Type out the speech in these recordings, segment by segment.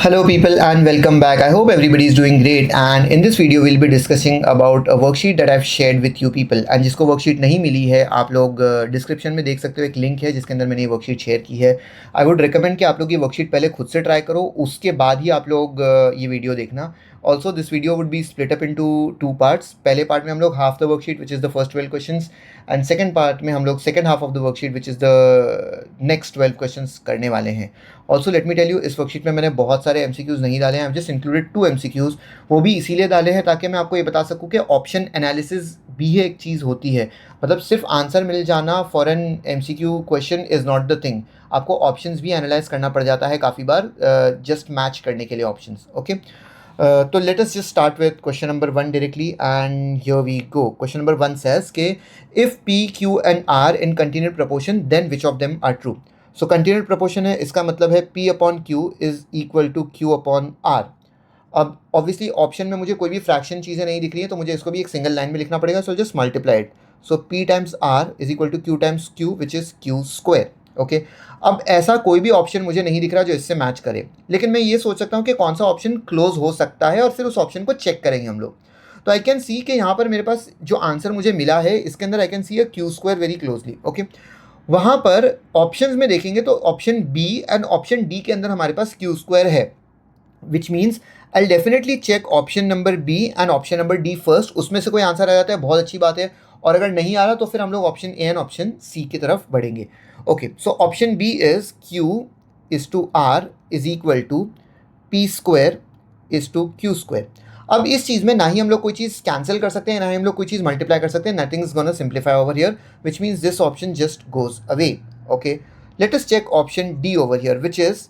Hello people and welcome back. I hope everybody is doing great, and in this video we'll be discussing about a worksheet that I've shared with you people. And जिसको worksheet नहीं मिली है आप लोग description में देख सकते हो, एक लिंक है जिसके अंदर मैंने ये वर्कशीट शेयर की है. आई वुड रिकमेंड कि आप लोग ये वर्कशीट पहले खुद से ट्राई करो, उसके बाद ही आप लोग ये वीडियो देखना. Also this video would be split up into two parts. पहले पार्ट में हम लोग half the worksheet which is the first 12 questions, and second part में हम लोग second half of the worksheet which is the next 12 questions करने वाले हैं. Also let me tell you, इस वर्कशीट में मैंने बहुत सारे MCQs नहीं डाले हैं. I just included 2 MCQs. वो भी इसीलिए डाले हैं ताकि मैं आपको ये बता सकूँ कि ऑप्शन एनालिसिस भी एक चीज़ होती है. मतलब सिर्फ आंसर मिल जाना for an MCQ question is not the thing. आपको ऑप्शंस भी एनालाइज करना पड़ जाता है काफ़ी बार जस्ट मैच करने के लिए ऑप्शंस. ओके, तो let us just start with question number 1 directly, and here we go. Question number 1 says कि if P, Q and R in continued proportion then which of them are true. So continued proportion है, इसका मतलब है P upon Q is equal to Q upon R. अब obviously option में मुझे कोई भी फ्रैक्शन चीज़ें नहीं दिख रही है, तो मुझे इसको भी एक सिंगल लाइन में लिखना पड़ेगा. So just multiply it. So P times R is equal to Q times Q which is Q square. Okay, अब ऐसा कोई भी ऑप्शन मुझे नहीं दिख रहा जो इससे मैच करे, लेकिन मैं ये सोच सकता हूँ कि कौन सा ऑप्शन क्लोज हो सकता है, और फिर उस ऑप्शन को चेक करेंगे हम लोग. तो आई कैन सी कि यहाँ पर मेरे पास जो आंसर मुझे मिला है इसके अंदर I can see a Q square very closely. Okay, वहाँ पर ऑप्शंस में देखेंगे तो option B and option D के अंदर हमारे पास Q स्क्वायर है, which means I definitely check option number B and option number D first. उसमें से कोई आंसर आ जाता है, बहुत अच्छी बात है, और अगर नहीं आ रहा तो फिर हम लोग option A and option C की तरफ बढ़ेंगे. Okay, so option B is Q is to R is equal to P square is to Q square. अब इस चीज़ में ना ही हम लोग कोई चीज़ कैंसिल कर सकते हैं, ना ही हम लोग कोई चीज़ मल्टीप्लाई कर सकते हैं. Nothing is gonna simplify over here, which means this option just goes away. Okay, let us check option D over here, which is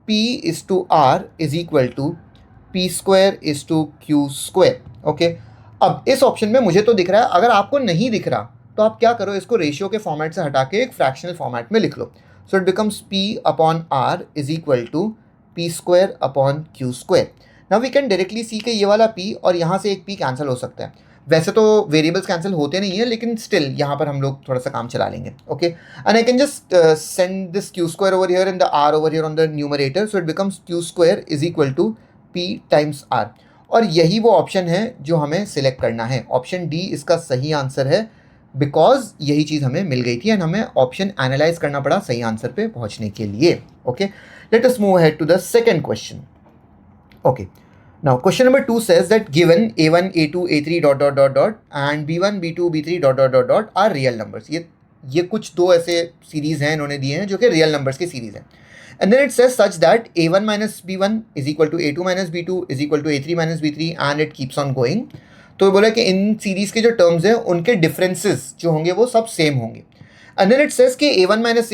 P is to R is equal to P square is to Q square. Okay, अब इस option में मुझे तो दिख रहा है, अगर आपको नहीं दिख रहा तो आप क्या करो, इसको रेशियो के फॉर्मेट से हटा के एक फ्रैक्शनल फॉर्मेट में लिख लो. So it becomes P upon R is equal to P square upon Q square. Now we can directly see के ये वाला P और यहाँ से एक P कैंसिल हो सकता है. वैसे तो वेरिएबल्स कैंसिल होते नहीं है, लेकिन स्टिल यहाँ पर हम लोग थोड़ा सा काम चला लेंगे. Okay, and I can just send this Q square over here and the R over here on the numerator. So it becomes Q square is equal to P times R. और यही वो ऑप्शन है जो हमें select करना है. Option D इसका सही आंसर है, बिकॉज यही चीज़ हमें मिल गई थी एंड हमें ऑप्शन एनालाइज करना पड़ा सही आंसर पे पहुंचने के लिए. Okay, let us move ahead to the second question. Okay, now question number 2 says that given A1, A2, A3 dot dot dot dot and B1, B2, B3 dot dot dot dot are real numbers. ये कुछ दो ऐसे series हैं इन्होंने दिए हैं जो कि रियल नंबर्स की सीरीज हैं. And then it says such that A1 minus B1 is equal to A2 minus B2 is equal to A3 minus B3 and it keeps on going. तो बोला कि इन सीरीज के जो terms हैं उनके differences जो होंगे वो सब सेम होंगे. And then it says कि A1 minus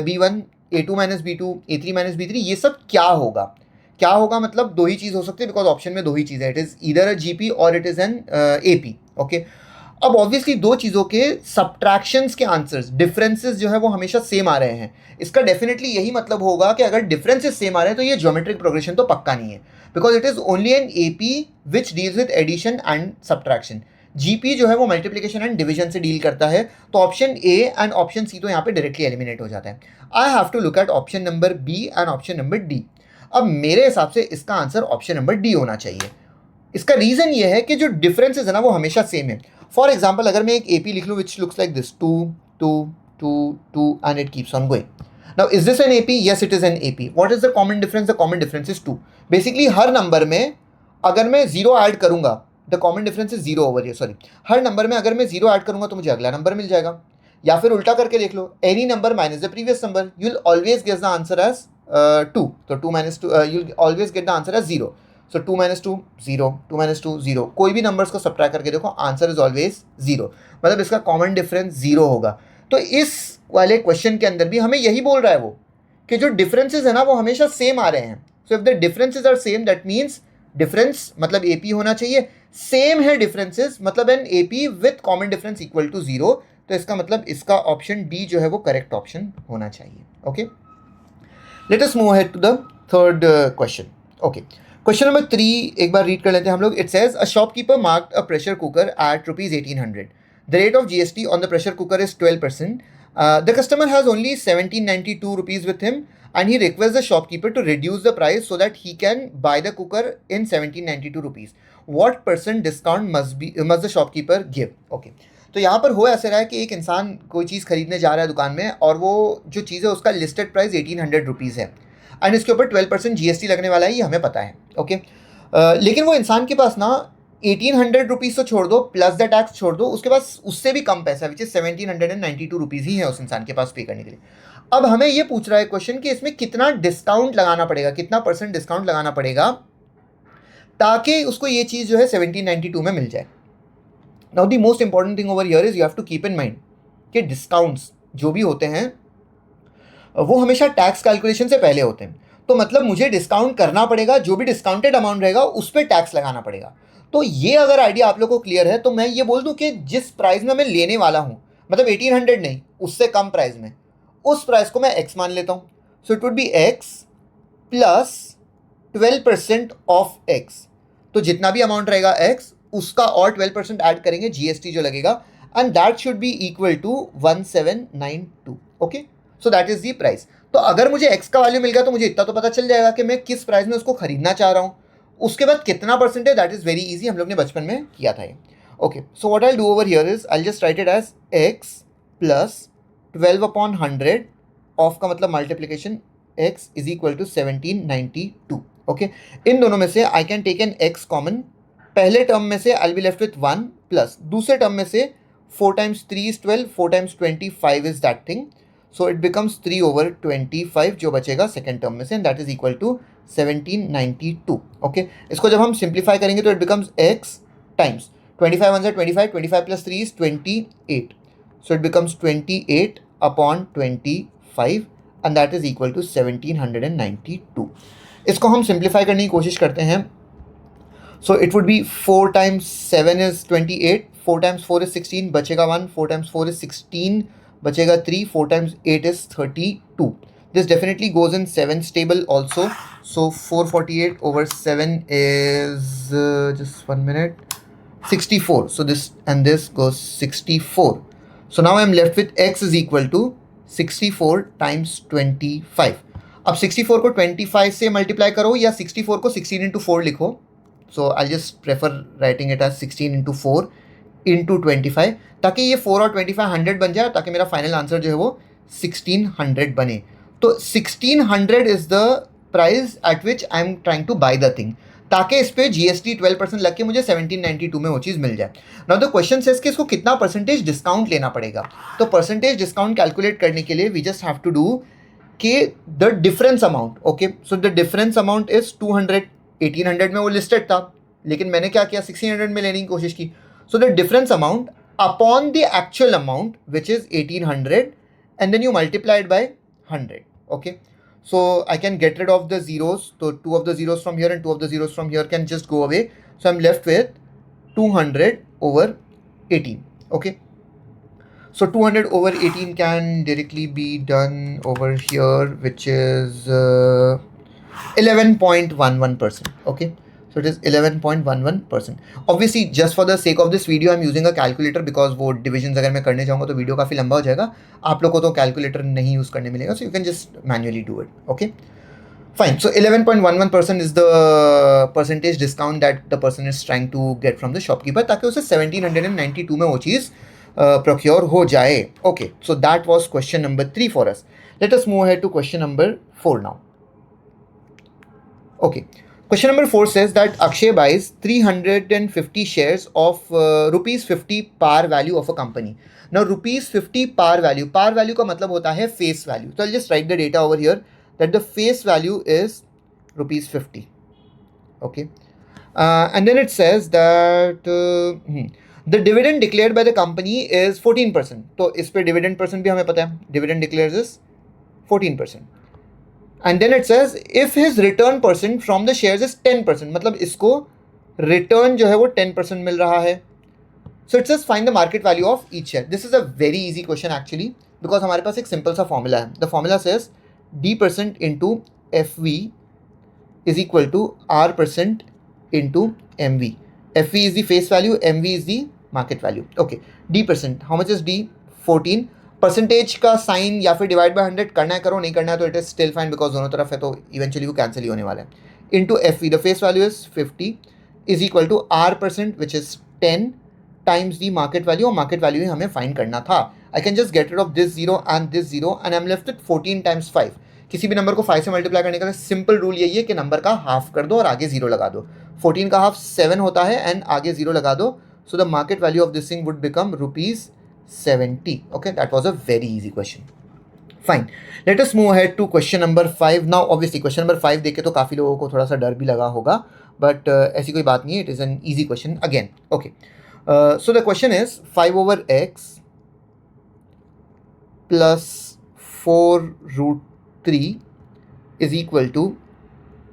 B1, A2 minus B2, A3 minus B3 ये सब क्या होगा. क्या होगा मतलब दो ही चीज़ हो सकती है, बिकॉज ऑप्शन में दो ही चीज़ है. It is either a GP और it is an AP. Okay, अब ऑब्वियसली दो चीज़ों के सब्ट्रैक्शंस के आंसर्स डिफरेंसेस जो है वो हमेशा सेम आ रहे हैं. इसका डेफिनेटली यही मतलब होगा कि अगर डिफरेंसेस सेम आ रहे हैं तो ये ज्योमेट्रिक प्रोग्रेशन तो पक्का नहीं है, because it is only an AP which deals with addition and subtraction. GP जो है वो मल्टीप्लिकेशन एंड डिवीजन से डील करता है. तो option A and option C तो यहाँ पे डायरेक्टली एलिमिनेट हो जाता है. I have to look at option number B and option number D. अब मेरे हिसाब से इसका आंसर ऑप्शन नंबर डी होना चाहिए. इसका रीज़न ये है कि जो डिफरेंसेस है ना वो हमेशा सेम है. फॉर एग्जाम्पल अगर मैं एक AP लिख लूँ which looks like this 2 2 2 2 and it keeps on going. Now is this an AP? Yes, it is an AP. What is the common difference? The common difference is 2. Basically हर नंबर में अगर मैं 0 ऐड करूँगा, the common difference is 0 over here. Sorry, हर नंबर में अगर मैं 0 ऐड करूँगा तो मुझे अगला नंबर मिल जाएगा. या फिर उल्टा करके देख लो, any number minus the previous number, you will always guess the answer as 2. तो 2 minus 2 you'll always get the answer as 0. So 2 minus 2 0, 2 minus 2 0. कोई भी नंबर्स को सब्ट्रैक्ट करके देखो, आंसर इज ऑलवेज 0. मतलब इसका कॉमन डिफरेंस 0 होगा. तो इस वाले क्वेश्चन के अंदर भी हमें यही बोल रहा है वो कि जो डिफरेंसेस है ना वो हमेशा सेम आ रहे हैं. So if the differences are same that means difference मतलब AP होना चाहिए. सेम है डिफरेंसेस मतलब an AP with common difference equal to 0. तो इसका मतलब इसका ऑप्शन डी जो है वो करेक्ट ऑप्शन होना चाहिए. Okay, let us move ahead to the third question. Okay, question number 3 एक बार रीड कर लेते हैं हम लोग. It says a shopkeeper marked a pressure cooker at rupees 1800. The rate of GST on the pressure cooker is 12%. The customer has only 1792 rupees with him. and he requests the shopkeeper to reduce the price so that he can buy the cooker in 1792 rupees. What % discount must the shopkeeper give? Okay. तो यहाँ पर हो ऐसे रहा है कि एक इंसान कोई चीज़ खरीदने जा रहा है दुकान में और वो जो चीज़ है उसका लिस्टेड प्राइस 1800 रुपीज़ है एंड इसके ऊपर 12% GST लगने वाला है, ये हमें पता है. ओके. लेकिन वो इंसान के पास ना 1800 रुपीज़ तो छोड़ दो, प्लस द टैक्स छोड़ दो, उसके पास उससे भी कम पैसा विच इज 1792 रुपीज़ ही है उस इंसान के पास पे करने के लिए. अब हमें ये पूछ रहा है क्वेश्चन कि इसमें कितना डिस्काउंट लगाना पड़ेगा, कितना % डिस्काउंट लगाना पड़ेगा ताकि उसको ये चीज़ जो है 1792 में मिल जाए. Now the most important thing over here is you have to keep in mind कि डिस्काउंट्स जो भी होते हैं वो हमेशा टैक्स कैलकुलेशन से पहले होते हैं. तो मतलब मुझे डिस्काउंट करना पड़ेगा, जो भी डिस्काउंटेड अमाउंट रहेगा उस पर टैक्स लगाना पड़ेगा. तो ये अगर आइडिया आप लोग को क्लियर है तो मैं ये बोल दूं कि जिस प्राइस में मैं लेने वाला हूं, मतलब 1800 नहीं, उससे कम प्राइस में, उस प्राइस को मैं x मान लेता हूं. सो it would be x plus 12% of x. तो जितना भी अमाउंट रहेगा x उसका और 12% ऐड करेंगे, GST जो लगेगा, and that should be equal to 1792. Okay. So that is the price. तो अगर मुझे x का वैल्यू मिल गया तो मुझे इतना तो पता चल जाएगा कि मैं किस प्राइस में उसको खरीदना चाह रहा हूँ. उसके बाद कितना % है दैट इज वेरी इजी, हम लोग ने बचपन में किया था ये. Okay. So what I do over here is I just write it as x plus 12/100 of का मतलब multiplication x is equal to 1792. Okay. इन दोनों में से I can take an x common. पहले टर्म में से I will be left with 1 plus दूसरे टर्म में से 4 times 3 is 12, 4 times 25 is that thing. So it becomes 3/25 जो बचेगा सेकेंड टर्म में से, and that is equal to 1792. Okay. इसको जब हम सिंप्लीफाई करेंगे तो it becomes x times 25 1 25, 25 plus 3 is 28. So it becomes 28/25 and that is equal to 1792. इसको हम सिंप्लीफाई करने की कोशिश करते हैं. So it would be 4 times 7 is 28, 4 times 4 is 16, बचेगा 1, 4 times 4 is 16, बचेगा 3, 4 times 8 is 32. This definitely goes in 7's table also. So 448 over 7 is just 1 minute, 64. So this and this goes 64. So now I am left with x is equal to 64 times 25. अब 64 को 25 से multiply करो या 64 को 16 into 4 लिखो. So I'll just prefer writing it as 16 into 4 into 25, ताकि ये 4 और 25 100 बन जाए, ताकि मेरा फाइनल आंसर जो है वो 1600 बने. तो 1600 is the price at which I am trying two by the thing, ताकि इस पे GST 12% लग के मुझे 1792 में वो चीज़ मिल जाए. नाउ द क्वेश्चन सेज कि इसको कितना % डिस्काउंट लेना पड़ेगा. तो % डिस्काउंट कैलकुलेट करने के लिए we just have to do कि the difference amount. Okay. So the difference amount is 200. 1800 में वो लिस्टेड था, लेकिन मैंने क्या किया, 1600 में लेने की कोशिश की. So the difference amount upon the actual amount which is 1800 and then you multiplied by 100. Okay. So I can get rid of the zeros. तो 2 of the zeros from here and 2 of the zeros from here can just go away. So I'm left with 200 over 18. Okay. So 200 over 18 can directly be done over here, which is 11.11%. Okay. So it is 11.11%. Obviously just for the sake of this video I'm using a calculator because वो divisions अगर मैं करने जाऊँगा तो video काफ़ी लंबा हो जाएगा. आप लोग को तो कैलकुलेटर नहीं यूज़ करने मिलेगा, so you can just manually do it. Okay. Fine. So 11.11% is the percentage discount that the person is trying to get from the shopkeeper, ताकि उसे 1792 में वो चीज़ procure हो जाए. Okay. So that was question number 3 for us. Let us move ahead to question number 4 now. Okay. Question number 4 says that Akshay buys 350 shares of rupees 50 par value of a company. Now rupees 50 par value का मतलब होता है face value. So I'll just write the data over here that the face value is rupees 50. Okay. And then it says that the dividend declared by the company is 14%. तो इस पे dividend percent भी हमें पता है. Dividend declares is 14%. And then it says if his return percent from the shares is 10%, मतलब इसको return जो है वो 10% मिल रहा है. So it says find the market value of each share. This is a very easy question actually because हमारे पास एक simple सा formula है. The formula says D% into FV is equal to R% into MV. FV is the face value, MV is the market value. Okay. D%. How much is D? 14. Percentage का sign या फिर divide by 100 करना है करो, नहीं करना है तो it is still fine because दोनों तरफ है तो इवेंचुअली वो कैंसिल ही होने वाला है. Into F V, the face value is 50 is equal to R% which is 10 times the market value, और मार्केट वैल्यू ही हमें फाइंड करना था. I can just get rid of this zero and this zero and I am left with 14 times 5. किसी भी number को 5 से multiply करने का सिंपल रूल यही है कि नंबर का हाफ कर दो और आगे जीरो लगा दो. 14 का हाफ 7 होता है एंड आगे जीरो लगा दो. So the market value of this thing would become ₹70. Okay, that was a very easy question. Fine. Let us move ahead to question number 5. Now, obviously, question number 5 देखे तो काफ़ी लोगों को थोड़ा सा डर भी लगा होगा, but ऐसी कोई बात नहीं है. It is an easy question again. Okay. So the question is 5 over x plus 4√3 is equal to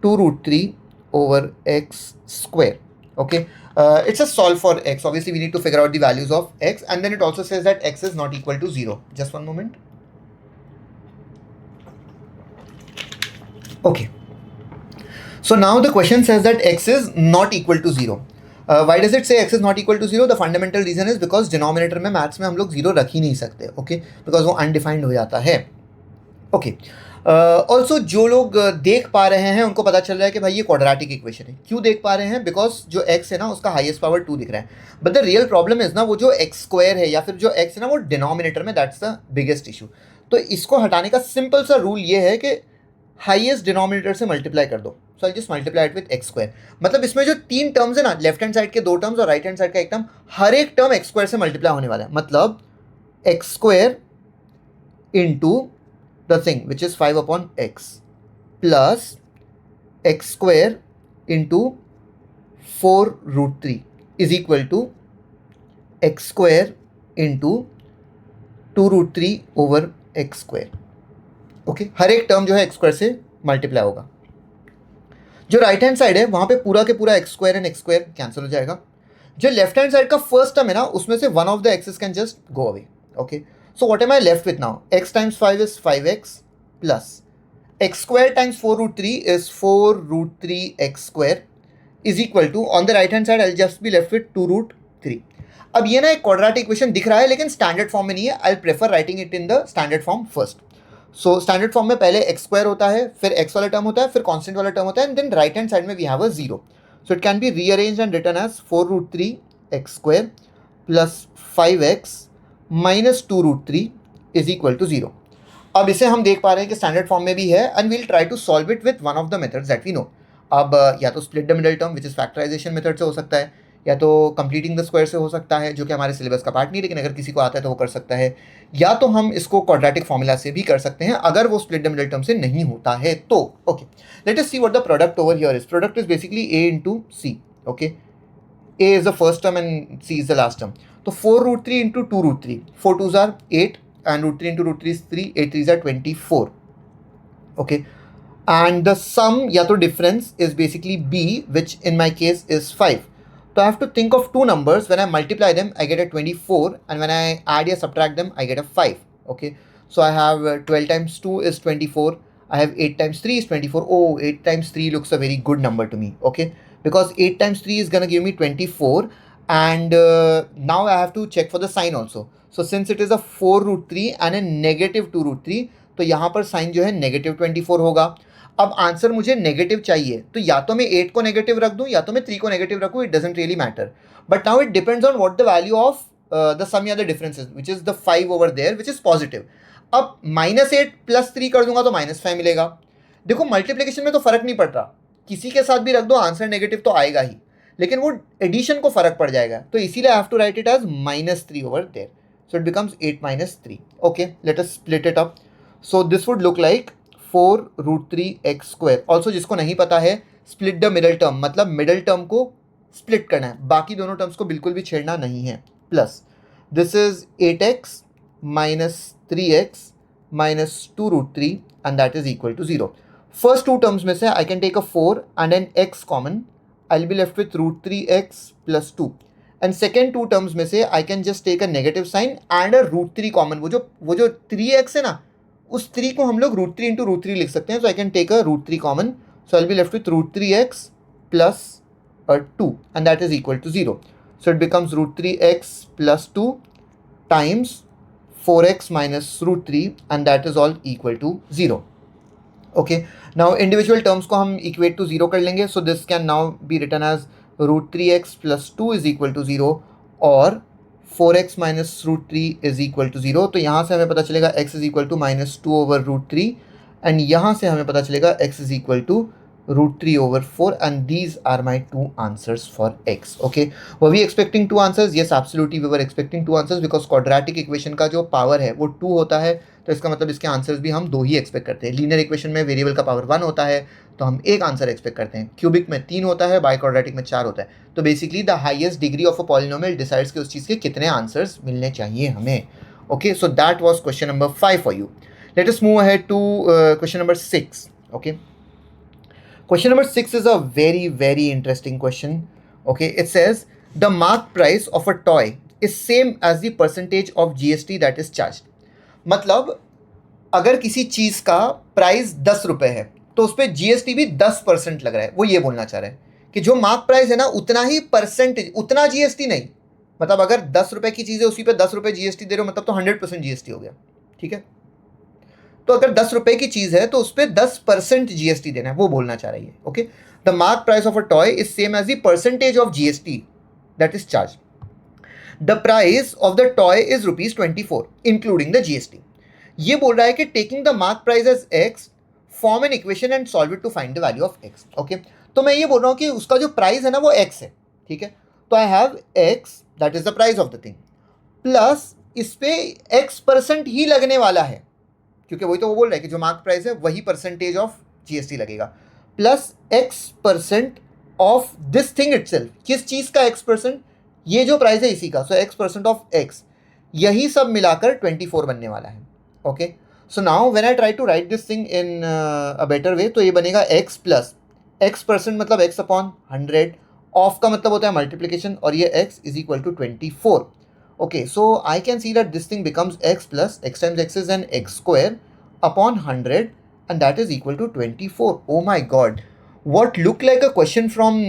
2√3 over x square. Okay. It's a solve for x. Obviously, we need to figure out the values of x, and then it also says that x is not equal to 0. Just one moment. Okay. So now the question says that x is not equal to 0. Why does it say x is not equal to 0? The fundamental reason is because denominator में maths में हम लोग 0 रख ही नहीं सकते. Okay, because वो undefined हो जाता है. Okay. ऑल्सो जो लोग देख पा रहे हैं उनको पता चल रहा है कि भाई ये क्वाड्रेटिक इक्वेशन है. क्यों देख पा रहे हैं? बिकॉज जो x है ना उसका हाईएस्ट पावर 2 दिख रहा है. But the real problem is ना वो जो x स्क्वायर है या फिर जो x है ना वो डिनोमिनेटर में, दैट्स द बिगेस्ट इशू. तो इसको हटाने का सिंपल सा रूल ये है कि हाईएस्ट डिनोमिनेटर से मल्टीप्लाई कर दो. So I just multiply it with x square. मतलब इसमें जो 3 टर्म्स है ना, लेफ्ट हैंड साइड के 2 टर्म्स और राइट हैंड साइड का एक टर्म, हर एक टर्म x स्क्वायर से मल्टीप्लाई होने वाला है. मतलब x square into the thing which is 5 upon x plus x square into 4√3 is equal to x square into 2√3 over x square. Okay, हर एक term जो है x स्क्वायर से मल्टीप्लाई होगा. जो राइट हैंड साइड है वहां पे पूरा के पूरा x square and x square cancel हो जाएगा. जो लेफ्ट हैंड साइड का फर्स्ट टर्म है ना उसमें से one of the x's can just go away. Okay, so what am I left with now? X times 5 is 5x plus x square times 4√3 is 4√3x square is equal to, on the right hand side I'll just be left with 2√3. अब ये ना एक quadratic equation दिख रहा है लेकिन standard form में नहीं है. I prefer writing it in the standard form first. So standard form में पहले x स्क्वायर होता है, फिर x वाला टर्म होता है, फिर कांस्टेंट वाला टर्म होता है, and then right hand side में we have a 0. So it can be rearranged and written as 4√3x square plus 5x minus 2√3 is equal to 0. अब इसे हम देख पा रहे हैं कि स्टैंडर्ड फॉर्म में भी है and we'll try to solve it with one of the methods that we know. अब या तो split the middle term which is factorisation method से हो सकता है, या तो कंप्लीटिंग द स्क्वायर से हो सकता है जो कि हमारे सिलेबस का पार्ट नहीं, लेकिन अगर किसी को आता है तो वो कर सकता है, या तो हम इसको क्वाड्रेटिक फॉर्मूला से भी कर सकते हैं अगर वो स्प्लिट द मिडल टर्म से नहीं होता है तो. Okay, let us see what the product over here is. Product is basically a into c. Okay, a is the first term and c is the last term. तो 4√3 into 2√3, 4 2s are 8 and √3 into √3 is 3, 8 3s are 24. Okay, and the sum या तो difference is basically b, which in my case is 5. So I have to think of two numbers. When I multiply them I get a 24, and when I add or subtract them I get a 5. Okay, so I have 12 times 2 is 24. I have 8 times 3 is 24. Oh, 8 times 3 looks a very good number to me. Okay, because 8 times 3 is gonna give me 24. And now I have to check for the sign also. So since it is a 4√3 and a negative 2√3, तो यहाँ पर sign जो है negative 24 होगा. अब answer मुझे negative चाहिए, तो या तो मैं 8 को नेगेटिव रख दूँ या तो मैं 3 को नेगेटिव रखूँ. It doesn't really matter, but now it depends on what the value of the sum या the differences which is the 5 over there which is positive. अब -8 + 3 कर दूंगा तो -5 मिलेगा. देखो मल्टीप्लिकेशन में तो फर्क नहीं पड़ता, किसी के साथ भी रख दो आंसर नेगेटिव तो आएगा ही, लेकिन वो एडिशन को फर्क पड़ जाएगा. तो इसीलिए I have to write it as -3 over there. So it becomes 8 - 3. Okay, let us split it up. So this would look like 4√3x square. Also जिसको नहीं पता है, स्प्लिट द मिडल टर्म मतलब मिडल टर्म को split करना है, बाकी दोनों टर्म्स को बिल्कुल भी छेड़ना नहीं है. Plus this is 8x - 3x - 2√3 and that is equal to 0. First two terms में से I can take a 4 and an x common. I'll be left with √3x plus 2. And second two terms में से I can just take a negative sign and a √3 common. वो जो 3x है ना, उस 3 को हम लोग √3 into √3 लिख सकते हैं. So I can take a √3 common. So I'll be left with √3x plus 2 and that is equal to 0. So it becomes √3x plus 2 times 4x minus root 3 and that is all equal to 0. Okay, now individual terms को हम equate to 0 कर लेंगे. So this can now be written as root 3x plus 2 is equal to 0 और 4x minus root 3 is equal to 0. तो यहाँ से हमें पता चलेगा x is equal to minus 2 over root 3 and यहाँ से हमें पता चलेगा x is equal to root 3 over 4 and these are my two answers for x. Okay, were we expecting two answers? Yes, absolutely we were expecting two answers because quadratic equation का जो power है वो 2 होता है, तो इसका मतलब इसके आंसर्स भी हम 2 ही एक्सपेक्ट करते हैं. लीनियर इक्वेशन में वेरिएबल का पावर 1 होता है तो हम एक आंसर एक्सपेक्ट करते हैं. क्यूबिक में 3 होता है, बाई क्वाड्रेटिक में 4 होता है. तो basically the highest degree of a polynomial decides कि उस चीज़ के कितने आंसर्स मिलने चाहिए हमें. Okay, so that was question number 5 for you. Let us move ahead to question number 6. Okay, question number 6 is a very very interesting question. Okay, it says the mark price of a toy is same as the percentage of GST that is charged. मतलब अगर किसी चीज़ का price 10 रुपये है तो उस पर GST भी 10% लग रहा है. वो ये बोलना चाह रहा है कि जो मार्क प्राइस है ना उतना ही परसेंटेज, उतना GST नहीं. मतलब अगर 10 रुपये की चीज़ है उसी पे 10 रुपये GST दे रहे हो, मतलब तो 100% GST हो गया. ठीक है, तो अगर 10 रुपये की चीज़ है तो उस पर 10% GST देना है, वो बोलना चाह रही है. Okay, the mark price of a toy is same as the percentage of GST that is charge. The price of the toy is ₹24 including the GST. ये बोल रहा है कि taking the mark price as x, form an equation and solve it to find the value of x. Okay, तो मैं ये बोल रहा हूँ कि उसका जो प्राइस है ना वो x है. ठीक है, तो I have x that is the price of the thing plus इस पे x% ही लगने वाला है, क्योंकि वही तो वो बोल रहा है कि जो मार्क प्राइस है वही परसेंटेज ऑफ GST लगेगा, plus x% of this thing itself. किस चीज़ का x%? ये जो प्राइस है इसी का. सो x% ऑफ x, यही सब मिलाकर 24 बनने वाला है. Okay, so now when I try to write this thing in a better way, तो ये बनेगा x प्लस x% मतलब x अपॉन 100, ऑफ का मतलब होता है मल्टीप्लीकेशन, और ये x is equal to 24. Okay, so I can see that this thing becomes x plus x times x is an x square upon 100 and that is equal to 24. Oh my god, what looked like a question from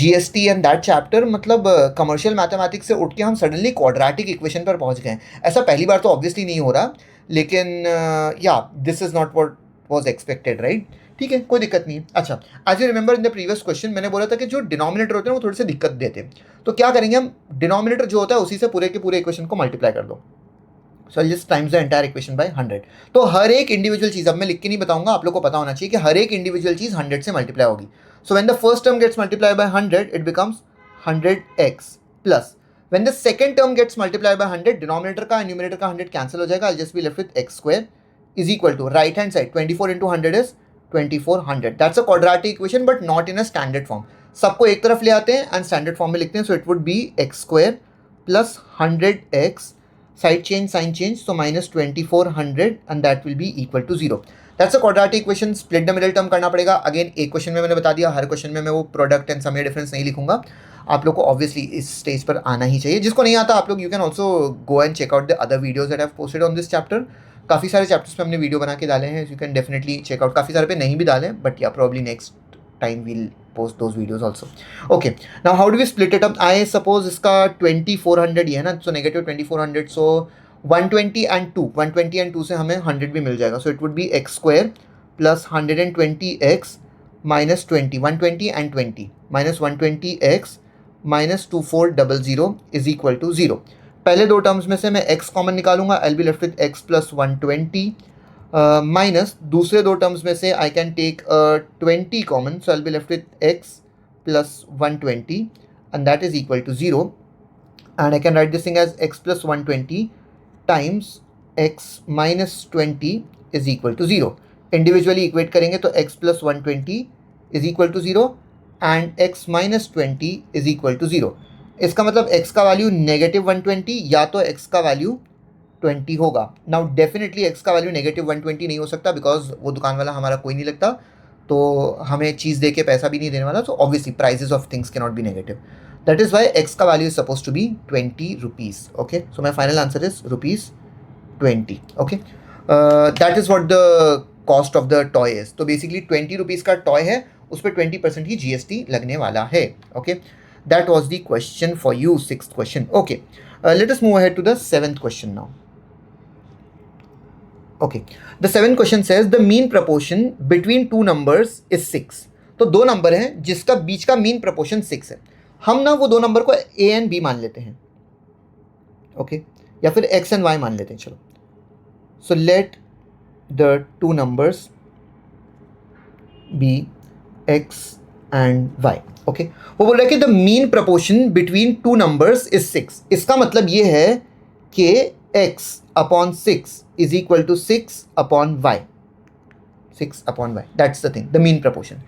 GST and that chapter, मतलब commercial mathematics से उठ के हम suddenly quadratic equation पर पहुंच गए. ऐसा पहली बार तो ऑब्वियसली नहीं हो रहा, लेकिन या this is not what was expected, right. ठीक है, कोई दिक्कत नहीं. अच्छा, as you remember in the previous question मैंने बोला था कि जो डिनोमिनेटर होते हैं वो थोड़े से दिक्कत देते हैं. तो क्या करेंगे हम, डिनोमिनेटर जो होता है उसी से पूरे के पूरे इक्वेशन को मल्टीप्लाई कर दो. So just times the entire equation by 100. तो हर एक इंडिविजुअल चीज़, अब मैं लिख के नहीं बताऊंगा, आप लोग को पता होना चाहिए कि हर एक इंडिविजुअल चीज़ 100 से मल्टीप्लाई होगी. So when the first term gets multiply by 100 it becomes 100x plus when the second term gets multiply by 100, denominator का एंड न्यूमरेटर का 100 कैंसिल हो जाएगा. I just be left with x square is equal to right hand side 24 into 100 is 2400. That's a quadratic equation but not in a standard form. सबको एक तरफ ले आते हैं एंड स्टैंडर्ड फॉर्म में लिखते हैं. So it would be x square plus 100x, side change sign change, so minus 2400 and that will be equal to 0. That's a quadratic equation. Split the middle term करना पड़ेगा. Again एक question में मैंने बता दिया, हर क्वेश्चन में मैं वो प्रोडक्ट एंड सम डिफरेंस नहीं लिखूंगा. आप लोग को ऑब्वियसली इस स्टेज पर आना ही चाहिए. जिसको नहीं आता आप लोग you can also go and check out the other videos that have posted on this chapter. काफ़ी सारे चैप्टर्स पे हमने वीडियो बना के डाले हैं, you can definitely check out. काफ़ी सारे पे नहीं भी डाले, बट या probably next time we'll post those videos also. Okay, now how do we split it up? I suppose इसका 2400 ही है ना, so negative 2400, so 120 and 2, 120 and 2 से हमें 100 भी मिल जाएगा. So it would be x square plus 120x minus 20, 120 and 20 minus 120x minus 2400 is equal to 0. पहले दो terms में से मैं x कॉमन निकालूंगा, I'll be left with x plus 120 minus दूसरे दो टर्म्स में से I can take 20 common, so I be left with x plus 120 and that is equal to 0 and I can write this thing as x plus 120 times x minus 20 is equal to 0. Individually equate करेंगे तो x plus 120 is equal to 0 and x minus 20 is equal to 0. इसका मतलब x का value negative 120 या तो x का value 20 होगा. Now definitely x का वैल्यू नेगेटिव 120 नहीं हो सकता बिकॉज वो दुकान वाला हमारा कोई नहीं लगता, तो हमें चीज़ दे के पैसा भी नहीं देने वाला, तो obviously prices of things can not be negative. That is why x का value is suppose to be 20 rupees. Okay, so my final answer is ₹20. Okay, that is what the cost of the toy is. तो basically 20 rupees का toy है, उस पर 20% ही GST लगने वाला है. Okay, that was the question for you, 6th question. Okay, Let us move ahead to the 7th question now. Okay, the 7th question says the mean proportion between two numbers is 6. तो दो number हैं जिसका बीच का mean proportion 6 है. हम ना वो दो नंबर को a एंड b मान लेते हैं. ओके, या फिर x एंड y मान लेते हैं. चलो, so let the two numbers be x and y. Okay, वो बोल रहा है कि the mean proportion between two numbers is 6. इसका मतलब ये है कि x upon 6 is equal to 6 upon y. 6 upon y, that's the thing, the mean proportion.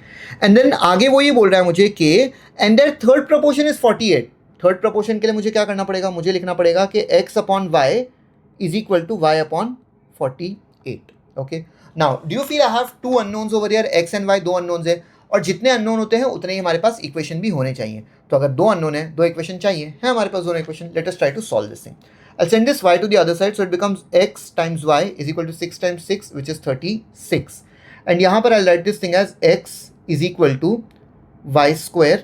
And then आगे वो ये बोल रहा है मुझे कि and their third proportion is 48. Third proportion के लिए मुझे क्या करना पड़ेगा, मुझे लिखना पड़ेगा कि x upon y is equal to y upon 48. Okay, now do you feel I have two unknowns over here, x and y, दो unknowns है, और जितने unknown होते हैं उतने ही हमारे पास इक्वेशन भी होने चाहिए. तो अगर दो unknown है, दो इक्वेशन चाहिए, है हमारे पास दोनों equation. Let us try to solve this thing. I'll send this y to the other side, so it becomes x times y is equal to 6 times 6, which is 36. And यहाँ पर I'll write this thing as x is equal to y square,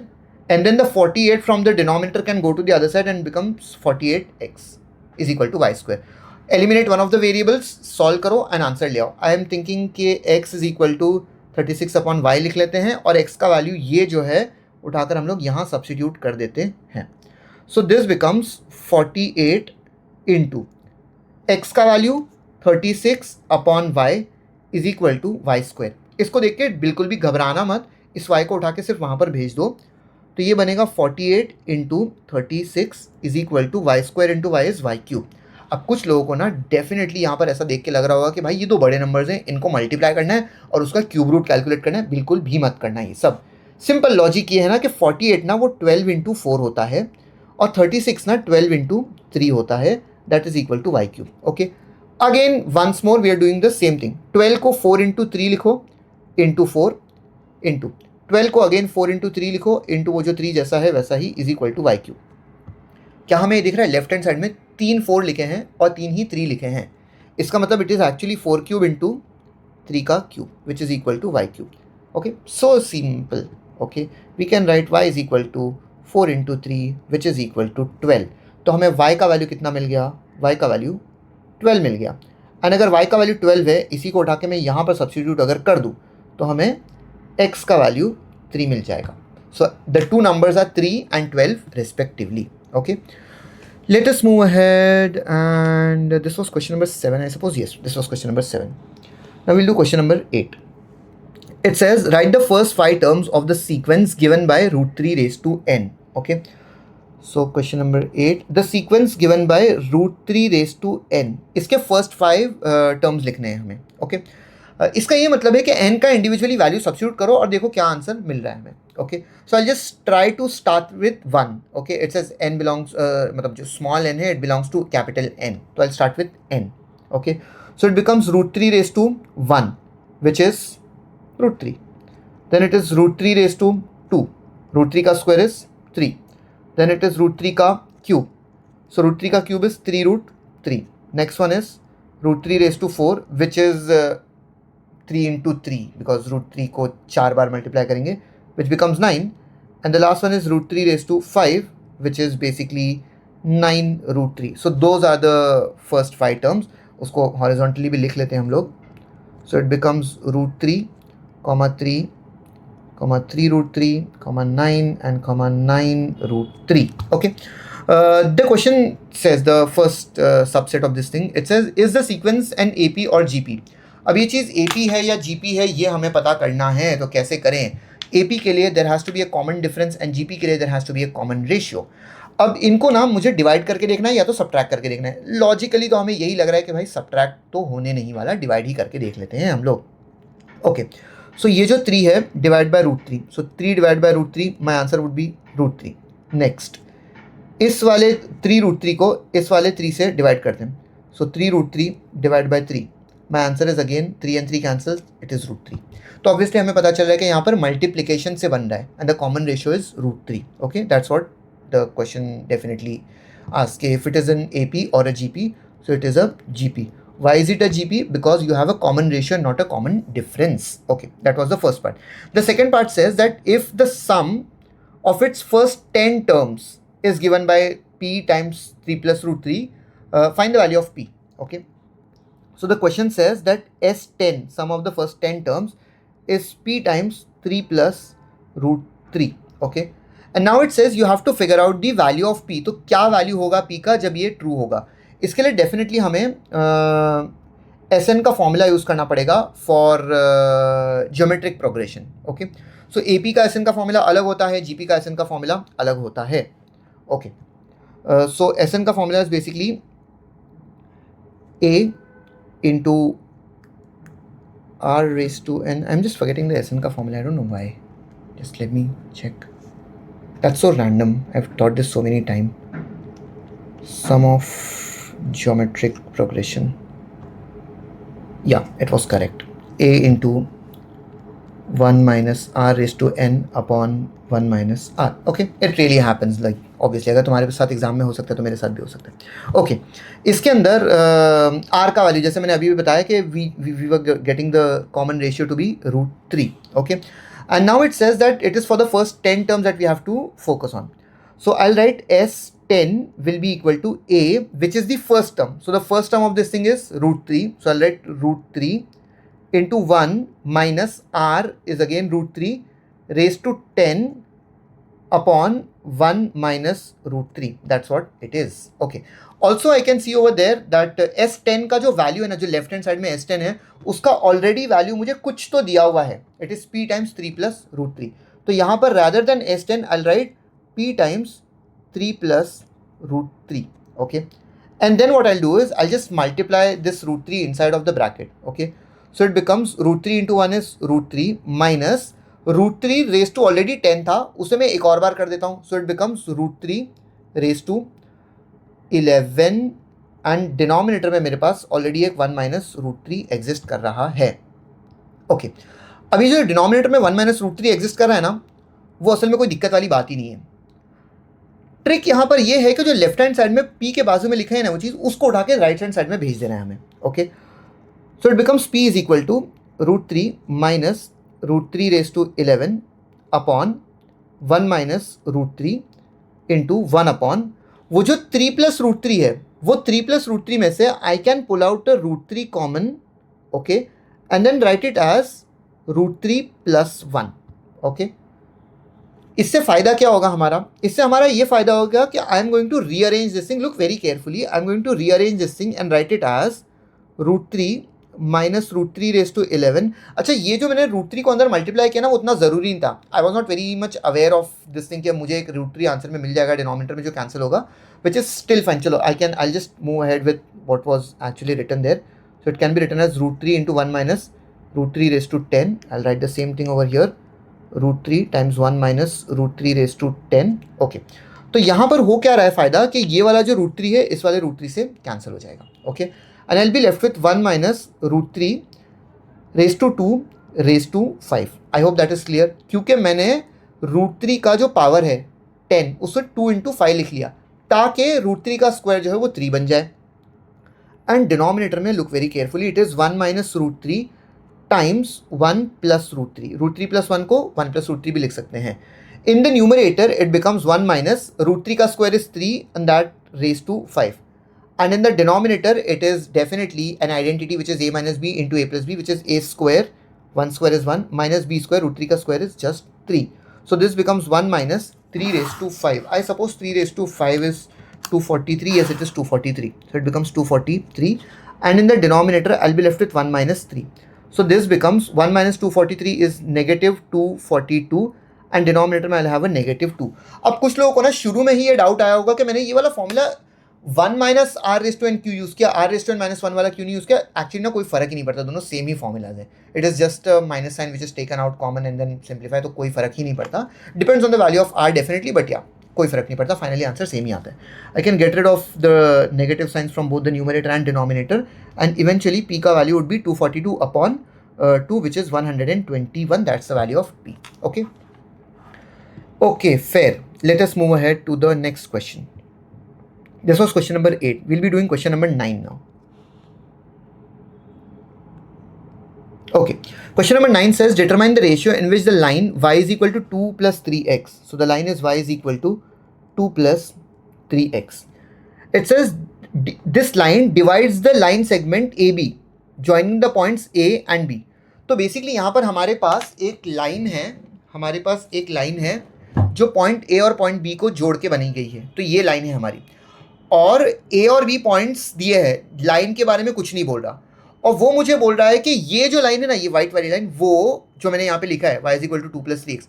and then the 48 from the denominator can go to the other side and becomes 48x is equal to y square. Eliminate one of the variables, solve करो and answer ले आओ. I am thinking कि x is equal to 36 upon y लिख लेते हैं, और x का value ये जो है उठाकर हम लोग यहाँ सब्स्टिट्यूट कर देते हैं. So this becomes 48 into x का value 36 upon y is equal to y square. इसको देख के बिल्कुल भी घबराना मत, इस y को उठा के सिर्फ वहाँ पर भेज दो. तो ये बनेगा 48 into 36 is equal to y square into y is y cube. अब कुछ लोगों को ना डेफिनेटली यहाँ पर ऐसा देख के लग रहा होगा कि भाई ये तो बड़े नंबर्स हैं, इनको मल्टीप्लाई करना है और उसका क्यूब रूट कैलकुलेट करना है. बिल्कुल भी मत करना. ये सब सिंपल लॉजिक ये है ना कि 48 ना वो 12 इंटू 4 होता है, और 36 ना 12 इंटू 3 होता है. That is equal to y cube. Okay, again once more we are doing the same thing. 12 को 4 इंटू 3 लिखो, इंटू 4 इंटू 12 को अगेन 4 इंटू 3 लिखो, इंटू वो जो 3 जैसा है वैसा ही is equal to y cube. क्या हमें ये दिख रहा है लेफ्ट हैंड साइड में 3 4 लिखे हैं और 3 ही 3 लिखे हैं. इसका मतलब it is actually 4 cube into 3 का cube which is equal to y cube. Okay, so simple. Okay, we can write y is equal to 4 into 3 which is equal to 12. तो हमें वाई का वैल्यू कितना मिल गया, वाई का value 12 मिल गया. And अगर y का वैल्यू 12 है, इसी को उठा के मैं यहाँ पर सब्स्टिट्यूट अगर कर दूँ तो हमें x का वैल्यू 3 मिल जाएगा. So the two numbers are 3 and 12 respectively. Okay, let us move ahead, and this was question number 7, I suppose. Yes, this was question number 7. Now we'll do question number 8. It says write the first 5 terms of the sequence given by root 3 raised to n. Okay, so question number 8, the sequence given by root 3 raised to n. इसके first 5 terms लिखने हैं हमें. Okay, इसका ये मतलब है कि n का इंडिविजुअली वैल्यू सब्स्टिट्यूट करो और देखो क्या आंसर मिल रहा है हमें. Okay, so I just try to start with 1. Okay, it says n belongs, मतलब जो स्मॉल n है it belongs to capital N. तो I start with n. Okay, so it becomes root 3 raise to 1 which is root 3. Then it is root 3 raise to 2. Root 3 का square is 3. Then it is root 3 का cube. So root 3 का cube is 3 root 3. Next one is root 3 raised to 4, which is 3 into 3, because root 3 को 4 बार multiply करेंगे, which becomes 9. And the last one is root 3 raised to 5, which is basically 9 root 3. So those are the first 5 terms. उसको horizontally भी लिख लेते हैं हम लोग. So it becomes root 3, 3 root 3, 9 and 9 root 3. Okay, the question says the first subset of this thing, it says is the sequence an AP or GP. अब ये चीज़ AP है या GP है ये हमें पता करना है. तो कैसे करें? AP के लिए there has to be a common difference and GP के लिए there has to be a common ratio. अब इनको ना मुझे डिवाइड करके देखना है या तो सब्ट्रैक्ट करके देखना है. लॉजिकली तो हमें यही लग रहा है कि भाई सब्ट्रैक्ट तो होने नहीं वाला, डिवाइड ही करके देख लेते हैं हम लोग. ओके, सो ये जो 3 है divide by root 3. So 3 divide by root 3, my answer would be root 3. Next, इस वाले 3 रूट 3 को इस वाले 3 से डिवाइड करते हैं. So 3 root 3 divide by 3, my answer is again 3 and 3 cancel, it is root 3. तो ऑब्वियसली हमें पता चल रहा है कि यहाँ पर मल्टीप्लिकेशन से बन रहा है and the common ratio is root 3. Okay, that's what the question definitely ask. If it is an AP और a GP, so it is a GP. Why is it a GP? Because you have a common ratio, not a common difference. Okay, that was the first part. The second part says that if the sum of its first 10 terms is given by p times 3 plus root 3. Find the value of p. Okay. So the question says that S10, sum of the first 10 terms, is p times 3 plus root 3. Okay. And now it says you have to figure out the value of p. तो क्या value होगा p का जब ये true होगा? इसके लिए definitely हमें SN का फॉर्मूला यूज करना पड़ेगा for geometric progression. Okay. So AP का SN का फॉर्मूला अलग होता है, GP का SN का फॉर्मूला अलग होता है. ओके. सो SN का formula is basically A into R raised to N. I'm just forgetting the SN का formula. I don't know why. Just let me check. That's so random. I've taught this so many times. Sum of geometric progression. Yeah, it was correct. A into 1 minus R raised to N upon 1 minus R. Okay, it really happens. Like obviously, अगर तुम्हारे साथ exam में हो सकता है तो मेरे साथ भी हो सकता है. Okay, इसके अंदर R का वैल्यू जैसे मैंने अभी भी बताया कि we were getting the common ratio to be √3. Okay. And now it says that it is for the first 10 terms that we have to focus on. So I'll write S10 will be equal to A, which is the first term. So the first term of this thing is √3. So I'll write √3 into 1 minus R is again √3 raised to 10 upon 1 minus √3. That's what it is. Okay. Also I can see over there that S10 का जो value है ना, जो left hand side में S10 है, उसका already value मुझे कुछ तो दिया हुआ है. It is P times 3 plus √3. तो यहाँ पर rather than S10 I'll write P times 3 plus √3. Okay. And then what I'll do is I'll just multiply this √3 inside of the bracket. Okay. So it becomes √3 into 1 is √3 minus √3 raised to already 10 था, उसे मैं एक और बार कर देता हूँ. So it becomes √3 raised to 11 and denominator में मेरे पास ऑलरेडी एक 1 माइनस √3 एग्जिस्ट कर रहा है. ओके. अभी जो डिनोमिनेटर में 1 माइनस √3 एग्जिस्ट कर रहा है ना, वो असल में कोई दिक्कत वाली बात ही नहीं है. ट्रिक यहाँ पर ये है कि जो लेफ्ट हैंड साइड में P के बाजू में लिखा है ना वो चीज़, उसको उठा के राइट हैंड साइड में भेज देना है हमें. Okay. So it becomes P is equal to √3 minus √3 raise to 11 upon 1 minus √3 into 1 upon वो जो 3 प्लस √3 है, वो 3 प्लस √3 में से I can pull out √3 common. Okay. And then write it as √3 plus 1. Okay. इससे फ़ायदा क्या होगा हमारा? इससे हमारा ये फ़ायदा होगा कि I am going to rearrange this thing. Look very carefully. I am going to rearrange this thing and write it as √3 minus √3 raise to 11. अच्छा, ये जो मैंने √3 को अंदर मल्टीप्लाई किया ना, वो उतना ज़रूरी नहीं था. I was not very much aware of this thing कि मुझे एक √3 आंसर में मिल जाएगा डिनोमिनेटर में जो कैंसिल होगा, विच इज स्टिल फाइन. चलो, I just move ahead with what was actually written there. So it can be written as √3 into 1 minus √3 raise to 10. I write the same thing over here, √3 times 1 minus √3 raise to 10. Okay. तो यहाँ पर हो क्या रहा है फ़ायदा कि ये वाला जो √3 है इस वाले √3 से कैंसिल हो जाएगा. Okay. And I'll be left with 1 minus √3 raised to 2 raised to 5. I hope that is clear. क्योंकि मैंने √3 का जो पावर है 10 उससे 2 इंटू 5 लिख लिया ताकि √3 का स्क्वायर जो है वो 3 बन जाए. एंड डिनोमिनेटर में look very carefully, it is 1 minus √3 times 1 plus √3. √3 plus 1 को 1 प्लस √3 भी लिख सकते हैं. In the numerator it becomes 1 minus √3 का square is 3 and that raise to 5. And in the denominator, it is definitely an identity which is a minus b into a plus b, which is a square. 1 square is 1 minus b square. √3 का square is just 3. So this becomes 1 minus 3 raised to 5. I suppose 3 raised to 5 is 243. Yes, it is 243. So it becomes 243. And in the denominator, I'll be left with 1 minus 3. So this becomes 1 minus 243 is negative 242. And denominator में I'll have a negative 2. अब कुछ लोगों को ना शुरू में ही ये doubt आया होगा कि मैंने ये वाला formula 1 minus r raise to n क्यू यूज़ किया, r raise to n minus 1 वाला क्यों नहीं यूज़ किया. एक्चुअली ना कोई फर्क ही नहीं पड़ता, दोनों सेम ही फॉर्मूलाज है. It is just minus sign which is taken out common and then simplify. तो कोई फर्क ही नहीं पड़ता. Depends on the value of r definitely, but या कोई फर्क नहीं पड़ता. फाइनली आंसर सेम ही आता है. I can get rid of the negative signs from both the numerator and denominator and eventually p का value would be 242 upon 2 which is 121. That's the value of p. Okay. Okay, fair. Let us move ahead to the next question. This was question number 8. We'll be doing question number 9 now. Okay. Question number 9 says determine the ratio in which the line y is equal to 2 plus 3x. So the line is y is equal to 2 plus 3x. It says this line divides the line segment AB joining the points A and B. तो basically यहाँ पर हमारे पास एक line है जो point A और point B को जोड़ के बनी गई है. तो ये लाइन है हमारी, और A और B पॉइंट्स दिए हैं, लाइन के बारे में कुछ नहीं बोल रहा, और वो मुझे बोल रहा है कि ये जो लाइन है ना, ये वाइट वाली लाइन, वो जो मैंने यहाँ पे लिखा है y = 2 + 3x,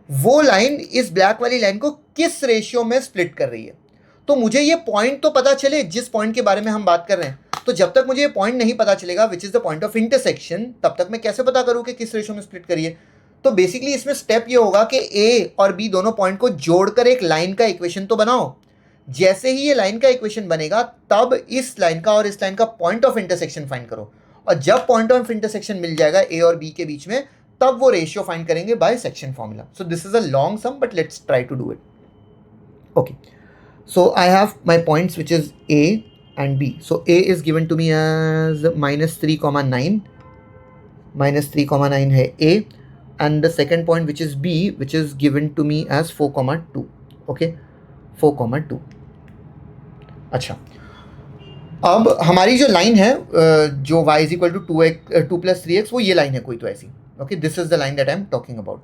वो लाइन इस ब्लैक वाली लाइन को किस रेशियो में स्प्लिट कर रही है. तो मुझे ये पॉइंट तो पता चले जिस पॉइंट के बारे में हम बात कर रहे हैं. तो जब तक मुझे ये पॉइंट नहीं पता चलेगा विच is the point of intersection, तब तक मैं कैसे पता करूँ कि किस रेशियो में स्प्लिट करिए. तो बेसिकली इसमें स्टेप ये होगा कि A और B दोनों पॉइंट को जोड़कर एक लाइन का इक्वेशन तो बनाओ. जैसे ही ये लाइन का इक्वेशन बनेगा तब इस लाइन का और इस लाइन का पॉइंट ऑफ इंटरसेक्शन फाइंड करो, और जब पॉइंट ऑफ इंटरसेक्शन मिल जाएगा A और B के बीच में, तब वो रेशियो फाइंड करेंगे by section formula. So this is a long sum, but let's try to do it. Okay, so I have my points which is A and B. So A is given to me as -3,9. -3,9 है A, and the second point which is B, which is given to me as 4,2. Okay, 4,2. अच्छा, अब हमारी जो line है जो y = 2 + 3x, वो ये line है कोई तो ऐसी. Okay, this is the line that I am talking about,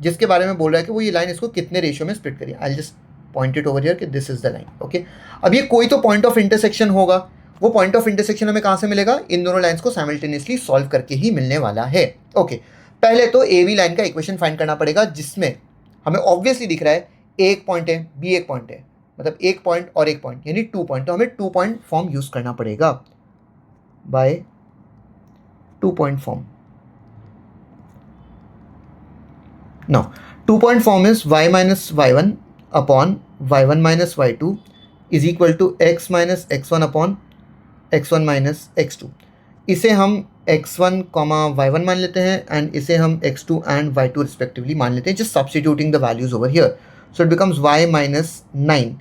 जिसके बारे में बोल रहा है कि वो ये लाइन इसको कितने रेशियो में स्प्लिट करिए. I just point it over here कि this is the line. Okay, अब ये कोई तो पॉइंट ऑफ इंटरसेक्शन होगा. वो पॉइंट ऑफ इंटरसेक्शन हमें कहाँ से मिलेगा? इन दोनों लाइंस को साइमल्टेनियसली सॉल्व करके ही मिलने वाला है. ओके, पहले तो ए बी लाइन का इक्वेशन फाइंड करना पड़ेगा, जिसमें हमें ऑब्वियसली दिख रहा है ए एक पॉइंट है, बी एक पॉइंट है, मतलब एक पॉइंट और एक पॉइंट, यानी 2 पॉइंट. तो हमें 2 पॉइंट फॉर्म यूज करना पड़ेगा by 2 point form. Now 2 point form is y - y1 upon y1 - y2 is equal to x - x1 upon x1 - x2. इसे हम x1, y1 मान लेते हैं, एंड इसे हम x2 एंड y2 रिस्पेक्टिवली मान लेते हैं, just substituting the values over here. So it becomes y - 9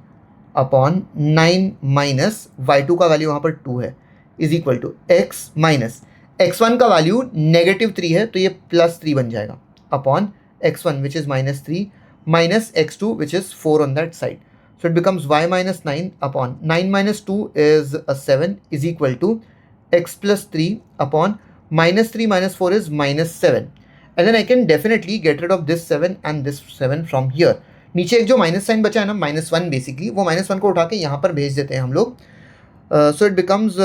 upon 9 minus y2 का वैल्यू वहाँ पर 2 है, is equal to x minus x1 का वैल्यू -3 है, तो ये +3 बन जाएगा, upon x1 which is -3 minus x2 which is 4 on that side. So it becomes y - 9 upon 9 - 2 is a 7 is equal to x + 3 upon -3 - 4 is -7. And then I can definitely get rid of this 7 and this 7 from here. नीचे एक जो minus sign बचा है ना, -1 basically, वो -1 को उठा के यहाँ पर भेज देते हैं हम लोग. सो इट बिकम्स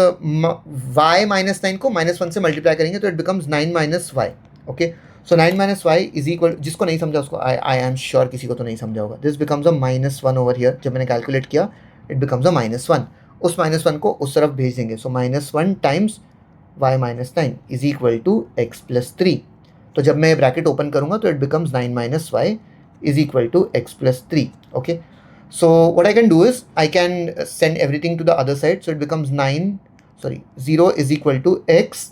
y - 9 को -1 से मल्टीप्लाई करेंगे तो it becomes 9 - y. Okay, so 9 - y is equal, जिसको नहीं समझा उसको, आई एम श्योर किसी को तो नहीं समझा होगा. This becomes a -1 over here. जब मैंने कैलकुलेट किया इट बिकम्स अ -1. उस -1 को उस तरफ भेज देंगे. So -1 times y - 9 is equal to x + 3. तो जब मैं ब्रैकेट ओपन करूँगा तो it becomes 9 - y is equal to x + 3. Okay, so what I can do is I can send everything to the other side. So it becomes 0 is equal to x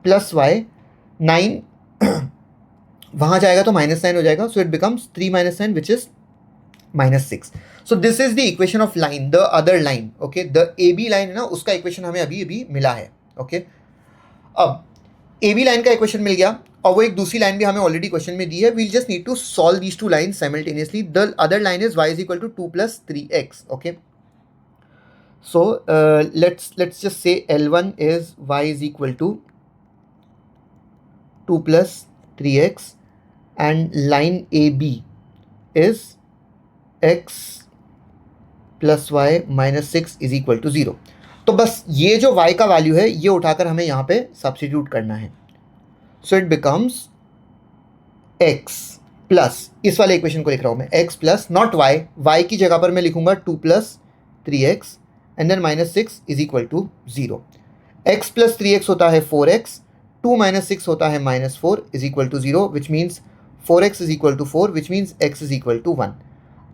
plus y. 9 वहाँ जाएगा तो -9 हो जाएगा. So it becomes 3 - 9 which is -6. So this is the equation of line, the other line. Okay, the AB line है ना, उसका equation हमें अभी मिला है. Okay, अब AB लाइन का इक्वेशन मिल गया, और वो एक दूसरी लाइन भी हमें ऑलरेडी क्वेश्चन में दी है. We'll just need to solve these 2 lines simultaneously. The other line is y = 2 + 3x. Okay, so let's just say L1 is y = 2 + 3x and line AB is x plus y minus 6 is equal to 0. तो बस ये जो y का value है ये उठाकर हमें यहाँ पे सब्स्टिट्यूट करना है. सो इट बिकम्स x प्लस, इस वाले इक्वेशन को लिख रहा हूँ मैं, x प्लस नॉट y की जगह पर मैं लिखूंगा 2 + 3x and then -6 is equal to 0. x + 3x होता है 4x, 2 - 6 होता है -4 is equal to 0, which means 4x is equal to 4, which means x is equal to 1.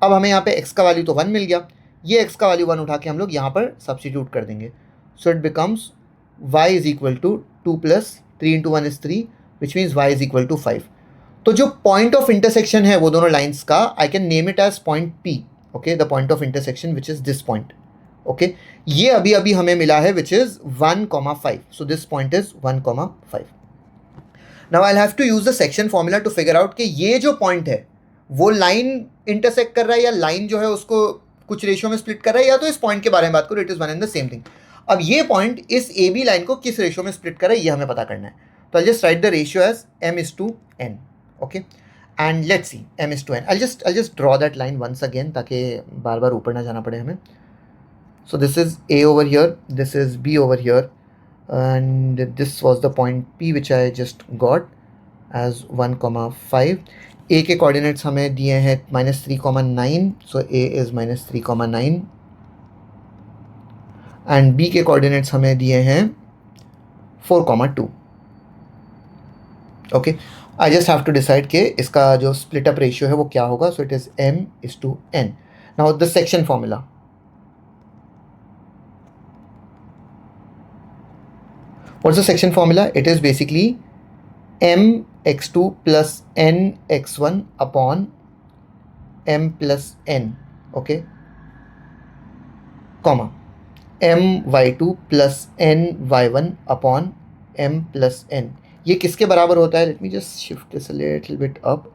अब हमें यहाँ पे x का वैल्यू तो 1 मिल गया, ये x का वैल्यू 1 उठा के हम लोग यहाँ पर सब्स्टिट्यूट कर देंगे. So it becomes y is equal to 2 + 3 × 1 is 3, which means y is equal to 5. तो जो पॉइंट ऑफ इंटरसेक्शन है वो दोनों लाइन्स का, I can name it as point P. Okay, the point of intersection which is this point. Okay, ये अभी हमें मिला है which is 1,5. So this point is 1,5. Now I have to use the section formula to figure out कि ये जो point है वो लाइन इंटरसेक्ट कर रहा है या लाइन जो है उसको कुछ रेशियो में स्प्लिट कर रहा है, या तो इस पॉइंट के बारे में बात करो, it is one and the same thing. अब ये पॉइंट इस ए बी लाइन को किस रेशियो में स्प्लिट कर रहा है ये हमें पता करना है। तो I just write the ratio as m/n, okay, and let's see m/n। I just draw that line once again ताकि बार बार ऊपर ना जाना पड़े हमें। So this is a over here, this is b over here, and this was the point p which I just got as 1,5. a के coordinates हमें दिए हैं -3,9, so a is -3,9, and b के कोऑर्डिनेट्स हमें दिए हैं 4,2. Okay, I just have to decide कि इसका जो स्प्लिट अप रेशियो है वो क्या होगा. सो it is m/n. Now the section formula, what's the section formula? It is basically mx2 plus nx1 upon m plus n, okay, comma my2 plus ny1 upon m plus n. ये किसके बराबर होता है? Let me just shift this a little bit up.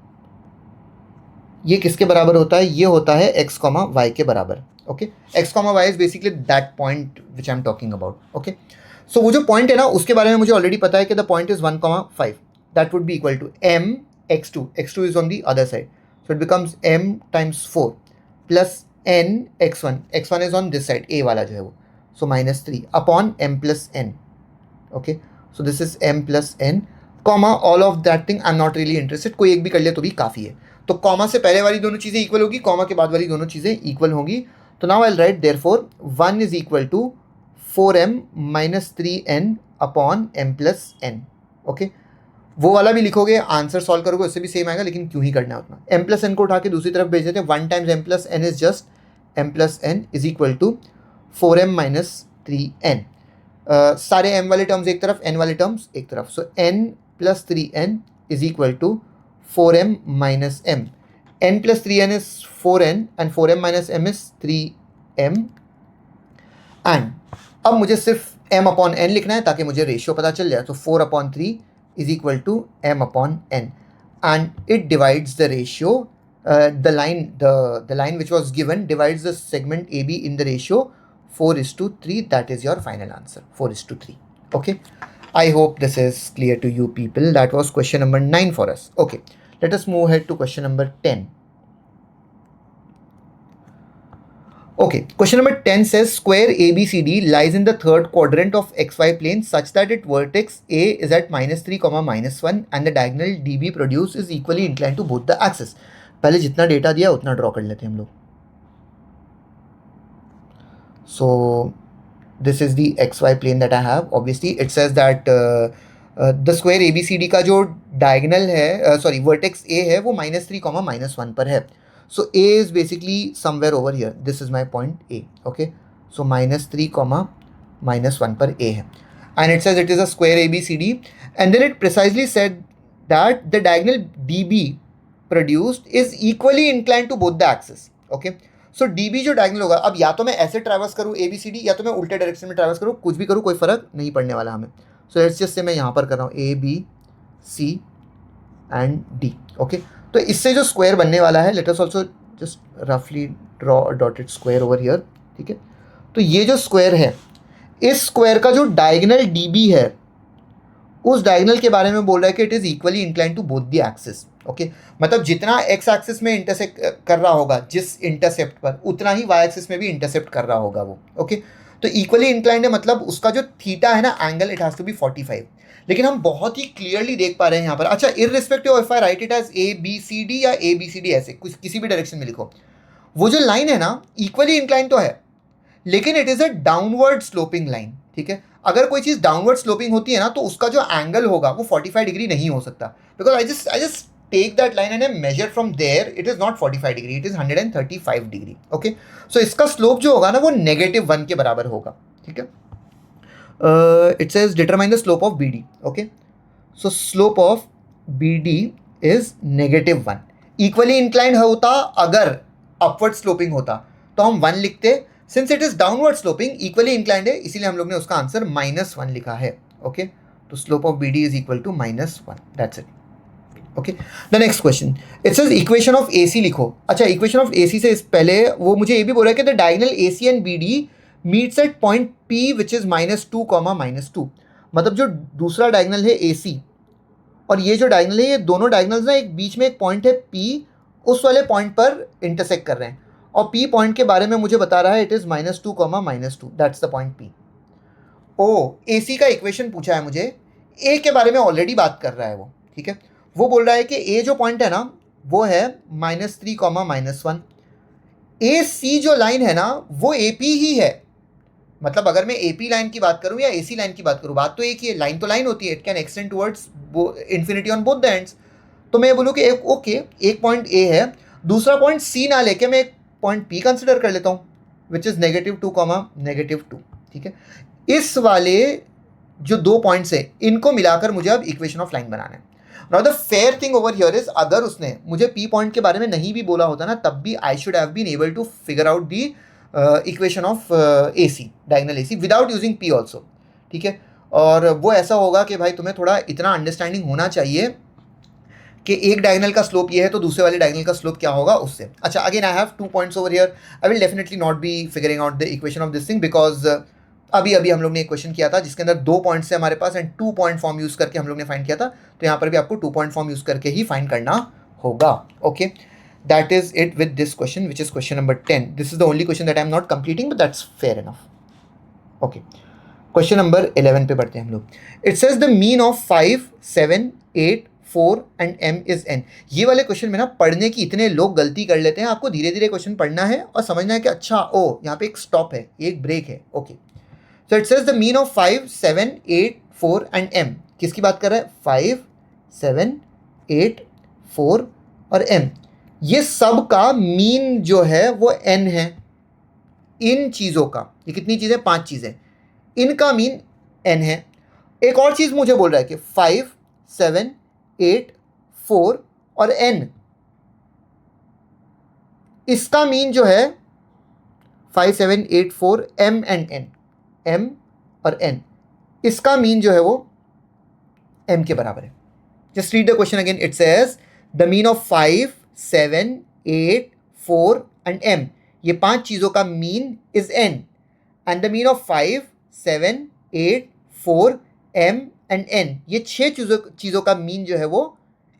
ये किसके बराबर होता है? ये होता है x, y के बराबर. Okay, x, y is basically that point which I am talking about. Okay, so वो जो पॉइंट है ना उसके बारे में मुझे ऑलरेडी पता है कि the point is 1,5. That would be equal to m x2. x2 is on the other side, so it becomes m times 4 plus n x1. x1 is on this side, a वाला जो है वो, so -3 upon m plus n. Okay, so this is m plus n, comma all of that thing I am not really interested, कोई एक भी कर ले तो भी काफ़ी है. तो कॉमा से पहले वाली दोनों चीज़ें इक्वल होगी, कॉमा के बाद वाली दोनों चीज़ें इक्वल होंगी. तो now I will write therefore 1 is equal to 4m minus 3n upon m plus n. Okay, वो वाला भी लिखोगे, आंसर सॉल्व करोगे उससे भी सेम आएगा, लेकिन क्यों ही करना है उतना. m प्लस n को उठा के दूसरी तरफ भेज देते हैं. 1 times m plus n is just m plus n is equal to 4m minus 3n. सारे m वाले टर्म्स एक तरफ, n वाले टर्म्स एक तरफ. So n plus 3n is equal to 4m minus m. n plus 3n is 4n and 4m minus m is 3m. And अब मुझे सिर्फ m अपॉन n लिखना है ताकि मुझे रेशियो पता चल जाए. तो 4/3 is equal to m upon n, and it divides the ratio, the line which was given divides the segment A B in the ratio 4:3. That is your final answer, 4:3. Okay, I hope this is clear to you people. That was question number 9 for us. Okay, let us move ahead to question number 10. Okay, question number 10 says square ABCD lies in the third quadrant of XY plane such that its vertex A is at -3, -1 and the diagonal DB produced is equally inclined to both the axes. पहले जितना data दिया उतना draw कर लेते हैं हम लोग. So this is the XY plane that I have. Obviously it says that the square ABCD का जो diagonal है, vertex A है वो -3, -1 पर है. So A is basically somewhere over here. This is my point A. Okay, so -3, -1 पर A है, and it says it is a square ABCD, and then it precisely said that the diagonal DB produced is equally inclined to both the axes. Okay, so DB जो diagonal होगा, अब या तो मैं ऐसे traverse करूँ ABCD या तो मैं उल्टे डायरेक्शन में ट्रैवर्स करूँ, कुछ भी करूँ कोई फर्क नहीं पड़ने वाला हमें. So let's just say मैं यहाँ पर कर रहा हूँ A B C and D. Okay, तो इससे जो स्क्वायर बनने वाला है, लेट अस आल्सो जस्ट रफली draw a dotted square over here. ठीक है, तो ये जो स्क्वायर है, इस स्क्वायर का जो डायगोनल डीबी है, उस डायगोनल के बारे में बोल रहा है कि it is equally incline to both the axis. Okay, मतलब जितना एक्स एक्सिस में इंटरसेक्ट कर रहा होगा जिस इंटरसेप्ट पर, उतना ही वाई एक्सिस में भी इंटरसेप्ट कर रहा होगा वो. ओके, तो इक्वली इंक्लाइंड है, मतलब उसका जो थीटा है ना angle, it has to be 45. लेकिन हम बहुत ही क्लियरली देख पा रहे हैं यहाँ पर. अच्छा, irrespective of I write it as A B C D या ए बी सी डी, ऐसे कुछ किसी भी डायरेक्शन में लिखो, वो जो लाइन है ना इक्वली इंक्लाइन तो है, लेकिन it is a downward sloping line. ठीक है, अगर कोई चीज़ डाउनवर्ड स्लोपिंग होती है ना तो उसका जो एंगल होगा वो 45 डिग्री नहीं हो सकता, because I just take that line and I measure from there, it is not 45 degree, it is 135 degree. Okay, so इसका स्लोप जो होगा ना वो -1 के बराबर होगा. ठीक है, it says determine the slope of BD. Okay, so slope of BD is -1. Equally inclined होता अगर अपवर्ड स्लोपिंग होता तो हम 1 लिखते. Since it is downward sloping, equally inclined है, इसीलिए हम लोग ने उसका आंसर -1 लिखा है. ओके, तो slope of BD is equal to -1. That's it. Okay, the next question, it says equation of AC लिखो। अच्छा, इक्वेशन ऑफ AC से इस पहले वो मुझे ये भी बोल रहा है कि the diagonal AC and BD meets eight point P which is -2, -2। मतलब जो दूसरा डायगोनल है AC और ये जो डायगोनल है, ये दोनों डायगोनल्स ना एक बीच में एक पॉइंट है P, उस वाले पॉइंट पर इंटरसेक्ट कर रहे हैं। और P पॉइंट के बारे में मुझे बता रहा है it is -2, -2, that's the point P। Oh, AC का इक्वेशन पूछा है मुझे, A के बारे में ऑलरेडी बात कर रहा है वो, ठीक है। वो बोल रहा है कि A जो पॉइंट है ना वो है -3, -1। AC जो लाइन है ना वो AP ही है। मतलब अगर मैं AP लाइन की बात करूं या AC लाइन की बात करूं, बात तो एक ही है, लाइन तो लाइन होती है, it can extend towards infinity on both the ends. तो मैं बोलूँ कि ओके, एक पॉइंट A है, दूसरा पॉइंट C ना लेके मैं एक पॉइंट P कंसिडर कर लेता हूँ विच इज -2, -2, ठीक है। इस वाले जो दो पॉइंट्स है इनको मिलाकर मुझे अब इक्वेशन ऑफ लाइन बनाना है। Now the fair thing over here is, अगर उसने मुझे P पॉइंट के बारे में नहीं भी बोला होता ना, तब भी I should have been able to figure out the equation of AC, diagonal AC without using P also, ठीक है। और वो ऐसा होगा कि भाई तुम्हें थोड़ा इतना अंडरस्टैंडिंग होना चाहिए कि एक डायगोनल का स्लोप ये है तो दूसरे वाले डायगोनल का स्लोप क्या होगा उससे। अच्छा, again I have 2 points over here, I will definitely not be figuring out the equation of this thing because अभी हम लोग ने एक क्वेश्चन किया था जिसके अंदर 2 पॉइंट्स है हमारे पास एंड 2 पॉइंट फॉर्म यूज करके हम लोग ने फाइंड किया था। तो यहाँ पर भी आपको 2 पॉइंट फॉर्म यूज करके ही फाइंड करना होगा। Okay, that is it with this question which is question number 10। This is the only question that I am not completing but that's fair enough. Okay, question number 11 पे पढ़ते हैं हम लोग। It says the mean of 5, 7, 8, 4 and M is N। ये वाले question में ना पढ़ने की इतने लोग गलती कर लेते हैं। आपको धीरे धीरे क्वेश्चन पढ़ना है और समझना है कि अच्छा ओ यहाँ पे एक स्टॉप है, एक ब्रेक है। Okay, so it says the mean of 5, 7, 8, 4 and M। किसकी बात कर रहा है? 5, 7, 8, 4 और M। ये सब का मीन जो है वो N है। इन चीज़ों का, ये कितनी चीज़ें? 5 चीज़ें, इनका मीन N है। एक और चीज़ मुझे बोल रहा है कि 5, 7, 8, 4 और N, इसका मीन जो है 5, 7, 8, 4 M एंड N, M और N, इसका मीन जो है वो M के बराबर है। Just read the question again. It says the mean of 5, 7, 8, 4 and M। ये 5 चीज़ों का mean is N and the mean of 5, 7, 8, 4 M and N, ये 6 चीज़ों का मीन जो है वो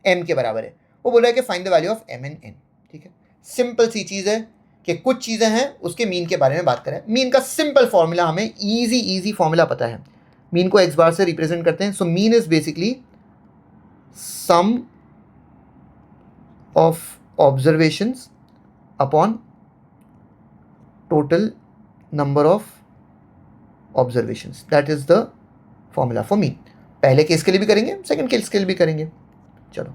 M के बराबर है। वो बोला है कि find the value of M and N। ठीक है, सिंपल सी चीज़ है कि कुछ चीज़ें हैं उसके मीन के बारे में बात करें। मीन का सिंपल फॉर्मूला हमें इजी फॉर्मूला पता है। मीन को x बार से रिप्रेजेंट करते हैं। So mean is basically sum of observations upon total number of observations, that is the formula for mean. पहले केस के लिए भी करेंगे, सेकंड केस के लिए भी करेंगे। चलो,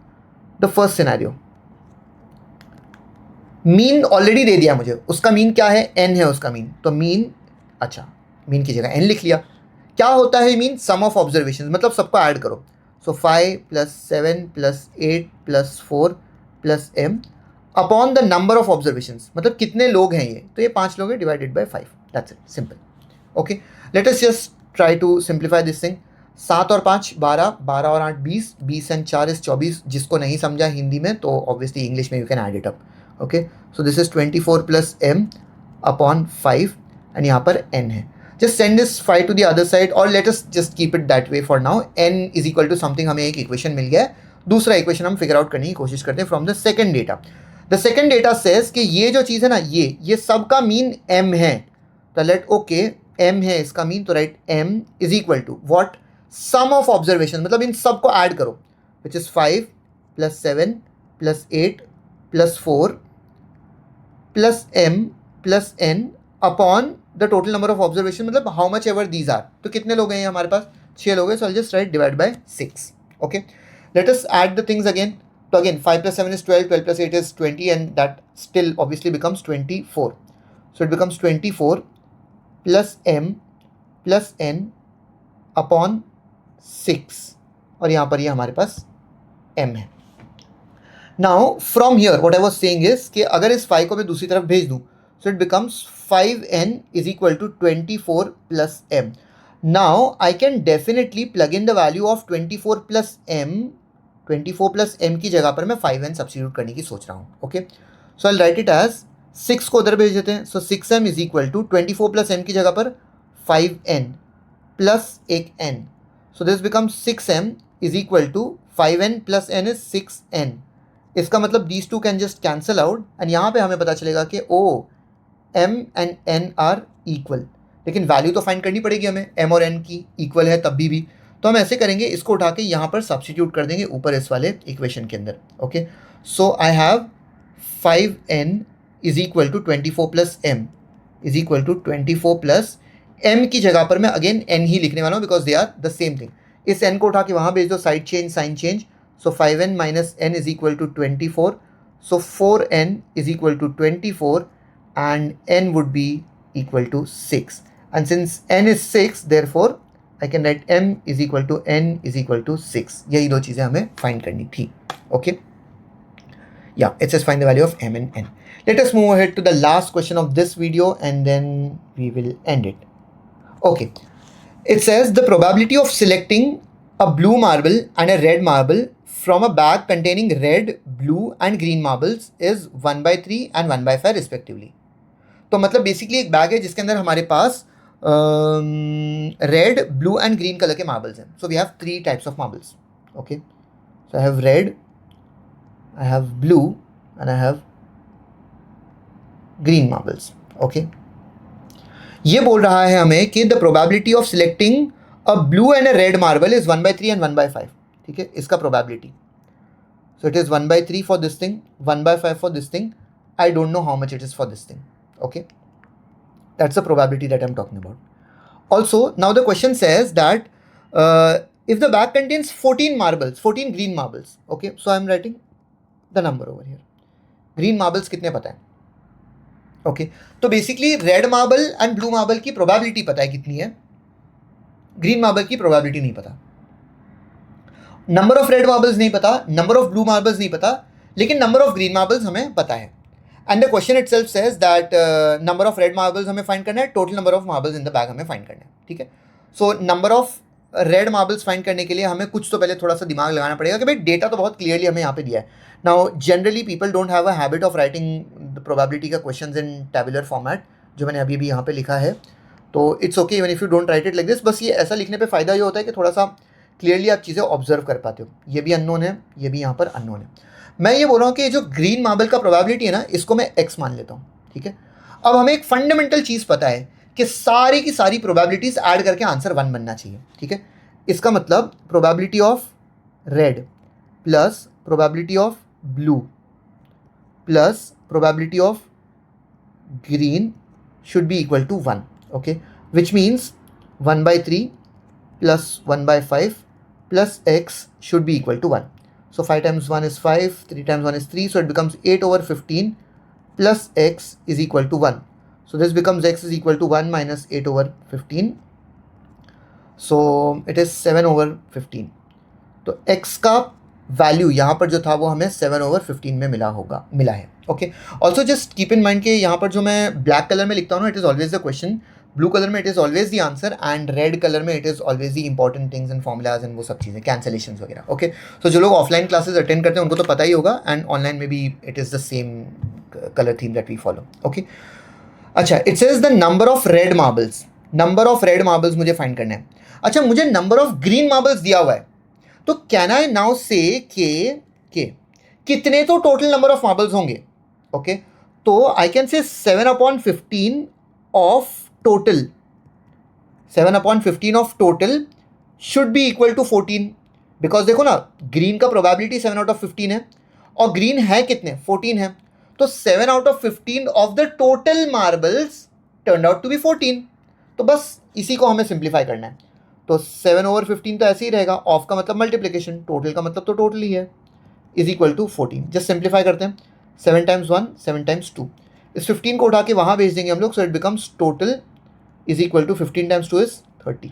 the first scenario, mean already दे दिया मुझे, उसका मीन क्या है? N है उसका मीन। तो मीन, अच्छा मीन की जगह N लिख लिया। क्या होता है मीन? सम ऑफ ऑब्जर्वेशन, मतलब सबको ऐड करो। सो 5 + 7 + 8 + 4 + M upon the number of observations, मतलब कितने लोग हैं ये, तो ये 5 लोग हैं, divided by 5, that's it, simple. Okay, let us just try to simplify this thing. 7 और 5 12, 12 और 8 20, 20 एंड 4 इज 24। जिसको नहीं समझा हिंदी में तो ऑब्वियसली इंग्लिश में you can add it up. Okay, so this is 24 + M upon 5 and यहाँ पर N है। Just send this 5 to the other side और let us just keep it that way for now. N is equal to something, हमें एक equation मिल गया है। दूसरा equation हम फिगर आउट करने की कोशिश करते हैं from the second data. The second data says कि ये जो चीज़ है ना, ये सब का मीन M है। तो लेट ओके M है इसका मीन, तो write M is equal to what? Sum of observation, मतलब इन सब को ऐड करो, which is 5 + 7 + 8 + 4 + M + N upon the total number of observation, मतलब how much ever these are. तो कितने लोग हैं हमारे पास? 6 लोग हैं। So I just write divide by 6। Okay, let us add the things again. तो again 5 + 7 is 12, 12 + 8 is 20 and that still obviously becomes 24. So it becomes 24 + M + N upon 6 और यहाँ पर ये हमारे पास M है। Now from here what I was saying is कि अगर इस 5 को मैं दूसरी तरफ भेज दूँ, सो it becomes 5N is equal to 24 + M. Now I can definitely plug in the value of 24 + M 24 plus m की जगह पर मैं 5n सब्स्टिट्यूट करने की सोच रहा हूँ. Okay, so I write it as 6 को उधर भेज देते हैं. So 6m is equal to 24 plus m की जगह पर 5n प्लस एक n. So this becomes 6m is equal to 5n plus n is 6n. इसका मतलब these two can just cancel out and यहाँ पे हमें पता चलेगा कि oh m and n are equal. लेकिन वैल्यू तो फाइंड करनी पड़ेगी हमें, m और n की इक्वल है तब भी. तो हम ऐसे करेंगे, इसको उठा के यहाँ पर सब्स्टिट्यूट कर देंगे ऊपर इस वाले इक्वेशन के अंदर. Okay, so I have 5n is equal to 24 plus m is equal to 24 plus m की जगह पर मैं अगेन n ही लिखने वाला हूँ because they are the same thing. इस n को उठा के वहाँ भेज दो, side change sign change. So 5n minus n is equal to 24. So 4n is equal to 24 and n would be equal to 6. And since n is 6, therefore I can write m is equal to n is equal to 6. यही दो चीज़ें हमें find करनी थी. Okay? Yeah, it says find the value of m and n. Let us move ahead to the last question of this video and then we will end it. Okay. It says the probability of selecting a blue marble and a red marble from a bag containing red, blue and green marbles is 1/3 and 1/5 respectively. तो मतलब basically एक bag है जिसके अंदर हमारे पास red, blue and green colour के marbles हैं. So we have 3 types of marbles. Okay, so I have red, I have blue and I have green marbles. Okay, ये बोल रहा है हमें कि the probability of selecting a blue and a red marble is 1/3 and 1/5. ठीक है, इसका probability. So it is 1/3 for this thing, 1/5 for this thing. I don't know how much it is for this thing. Okay, that's the probability that I'm talking about. Also, now the question says that if the bag contains 14 marbles, 14 green marbles. Okay, so I'm writing the number over here. Green marbles कितने पता है? Okay, तो basically red marble and blue marble की probability पता है कितनी है, green marble की probability नहीं पता. Number of red marbles नहीं पता, number of blue marbles नहीं पता, लेकिन number of green marbles हमें पता है. And the question it self says that number of red marbles हमें फाइंड करना है, total number of marbles in the bag हमें फाइंड करना है. ठीक है, so number of red marbles find करने के लिए हमें कुछ तो पहले थोड़ा सा दिमाग लगाना पड़ेगा कि भाई डेटा तो बहुत क्लियरली हमें यहाँ पे दिया है. Now generally people don't have a habit of writing the probability का क्वेश्चन इन टेबुलर फॉर्मेट, जो मैंने अभी यहाँ पे लिखा है. तो it's okay even if you don't write it like this. बस ये ऐसा लिखने पर फ़ायदा ये होता है कि थोड़ा सा क्लियरली आप चीज़ें ऑब्जर्व कर पाते हो. ये भी अननोन है, ये भी यहाँ पर अननोन है. मैं ये बोल रहा हूँ कि जो ग्रीन मार्बल का प्रोबेबिलिटी है ना, इसको मैं x मान लेता हूँ. ठीक है, अब हमें एक फंडामेंटल चीज़ पता है कि सारी की सारी प्रोबेबिलिटीज़ ऐड करके आंसर 1 बनना चाहिए. ठीक है, इसका मतलब probability of red plus probability of blue plus probability of green should be equal to 1. Okay, which means 1/3 plus 1/5 plus x should be equal to 1. So 5 times 1 is 5, 3 times 1 is 3, so it becomes 8/15 plus x is equal to 1. So this becomes x is equal to 1 minus 8/15. So it is 7/15. तो x का value यहाँ पर जो था वो हमें 7/15 में मिला है. Okay, also just keep in mind कि यहाँ पर जो मैं ब्लैक कलर में लिखता हूँ ना, it is always the question, blue colour में it is always the answer and red colour में it is always the important things and formulas एंड वो सब चीज़ें, कैंसलेशंस वगैरह. ओके, सो जो लोग ऑफलाइन क्लासेस अटेंड करते हैं उनको तो पता ही होगा एंड ऑनलाइन में भी it is the same colour theme that we follow. Okay, अच्छा, it says the number of red marbles. Number of red marbles मुझे फाइंड करना है. अच्छा, मुझे नंबर ऑफ ग्रीन मार्बल्स दिया हुआ है, तो कैन आई नाउ से के कितने तो टोटल नंबर ऑफ मार्बल्स होंगे. ओके, तो I can say 7/15 of total, 7/15 of total should be equal to 14. Because देखो ना, ग्रीन का प्रोबेबिलिटी 7/15 है और ग्रीन है कितने, 14 है. तो 7/15 of the total marbles turn out to be 14. तो बस इसी को हमें सिंप्लीफाई करना है. तो 7/15 तो ऐसे ही रहेगा, ऑफ का मतलब मल्टीप्लिकेशन, टोटल का मतलब तो टोटल ही है, is equal to 14. Just simplify करते हैं, 7 times 1 7 times 2. इस 15 को उठा के वहाँ भेज देंगे हम लोग. So it becomes total is equal to 15 times 2 is 30.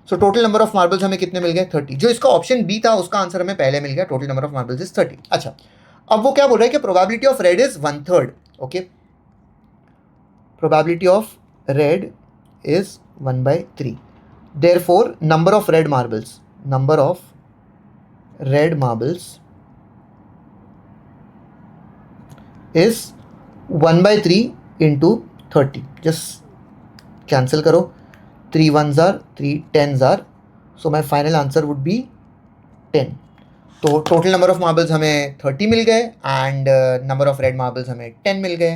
So total number of marbles हमें कितने मिल गए, 30. जो इसका ऑप्शन बी था उसका आंसर हमें पहले मिल गया, total number of marbles is 30. अच्छा, अब वो क्या बोल रहा है कि probability of red is 1/3. Okay, probability of red is 1/3. Therefore, number of red marbles red marbles is 1/3 into 30. Just cancel करो, 3 ones are 3 10s are, so my final answer would be 10. तो टोटल नंबर ऑफ मार्बल्स हमें 30 मिल गए and number of red marbles हमें 10 मिल गए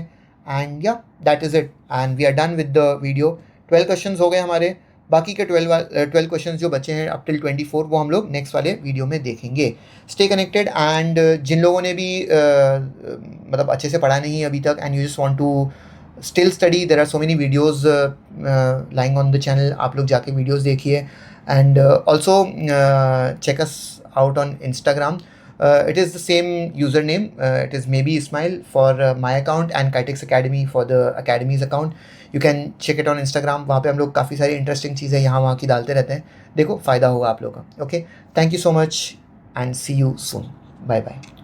and या that is it and we are done with the video. 12 questions हो गए हमारे. बाकी के 12 क्वेश्चंस जो बचे हैं अप टिल 24 वो हम लोग नेक्स्ट वाले वीडियो में देखेंगे. स्टे कनेक्टेड एंड जिन लोगों ने भी मतलब अच्छे से पढ़ा नहीं है अभी तक and you just want to still study, there are so many videos lying on the channel. आप लोग जाके वीडियोज़ देखिए and also check us out on Instagram. It is the same username. It is maybe Ismail for my account and Kitex Academy for the Academy's account. You can check it on Instagram. वहाँ पे हम लोग काफ़ी सारी interesting चीज़ें यहाँ वहाँ की डालते रहते हैं. देखो फ़ायदा होगा आप लोगों का. Okay, thank you so much and see you soon. Bye bye.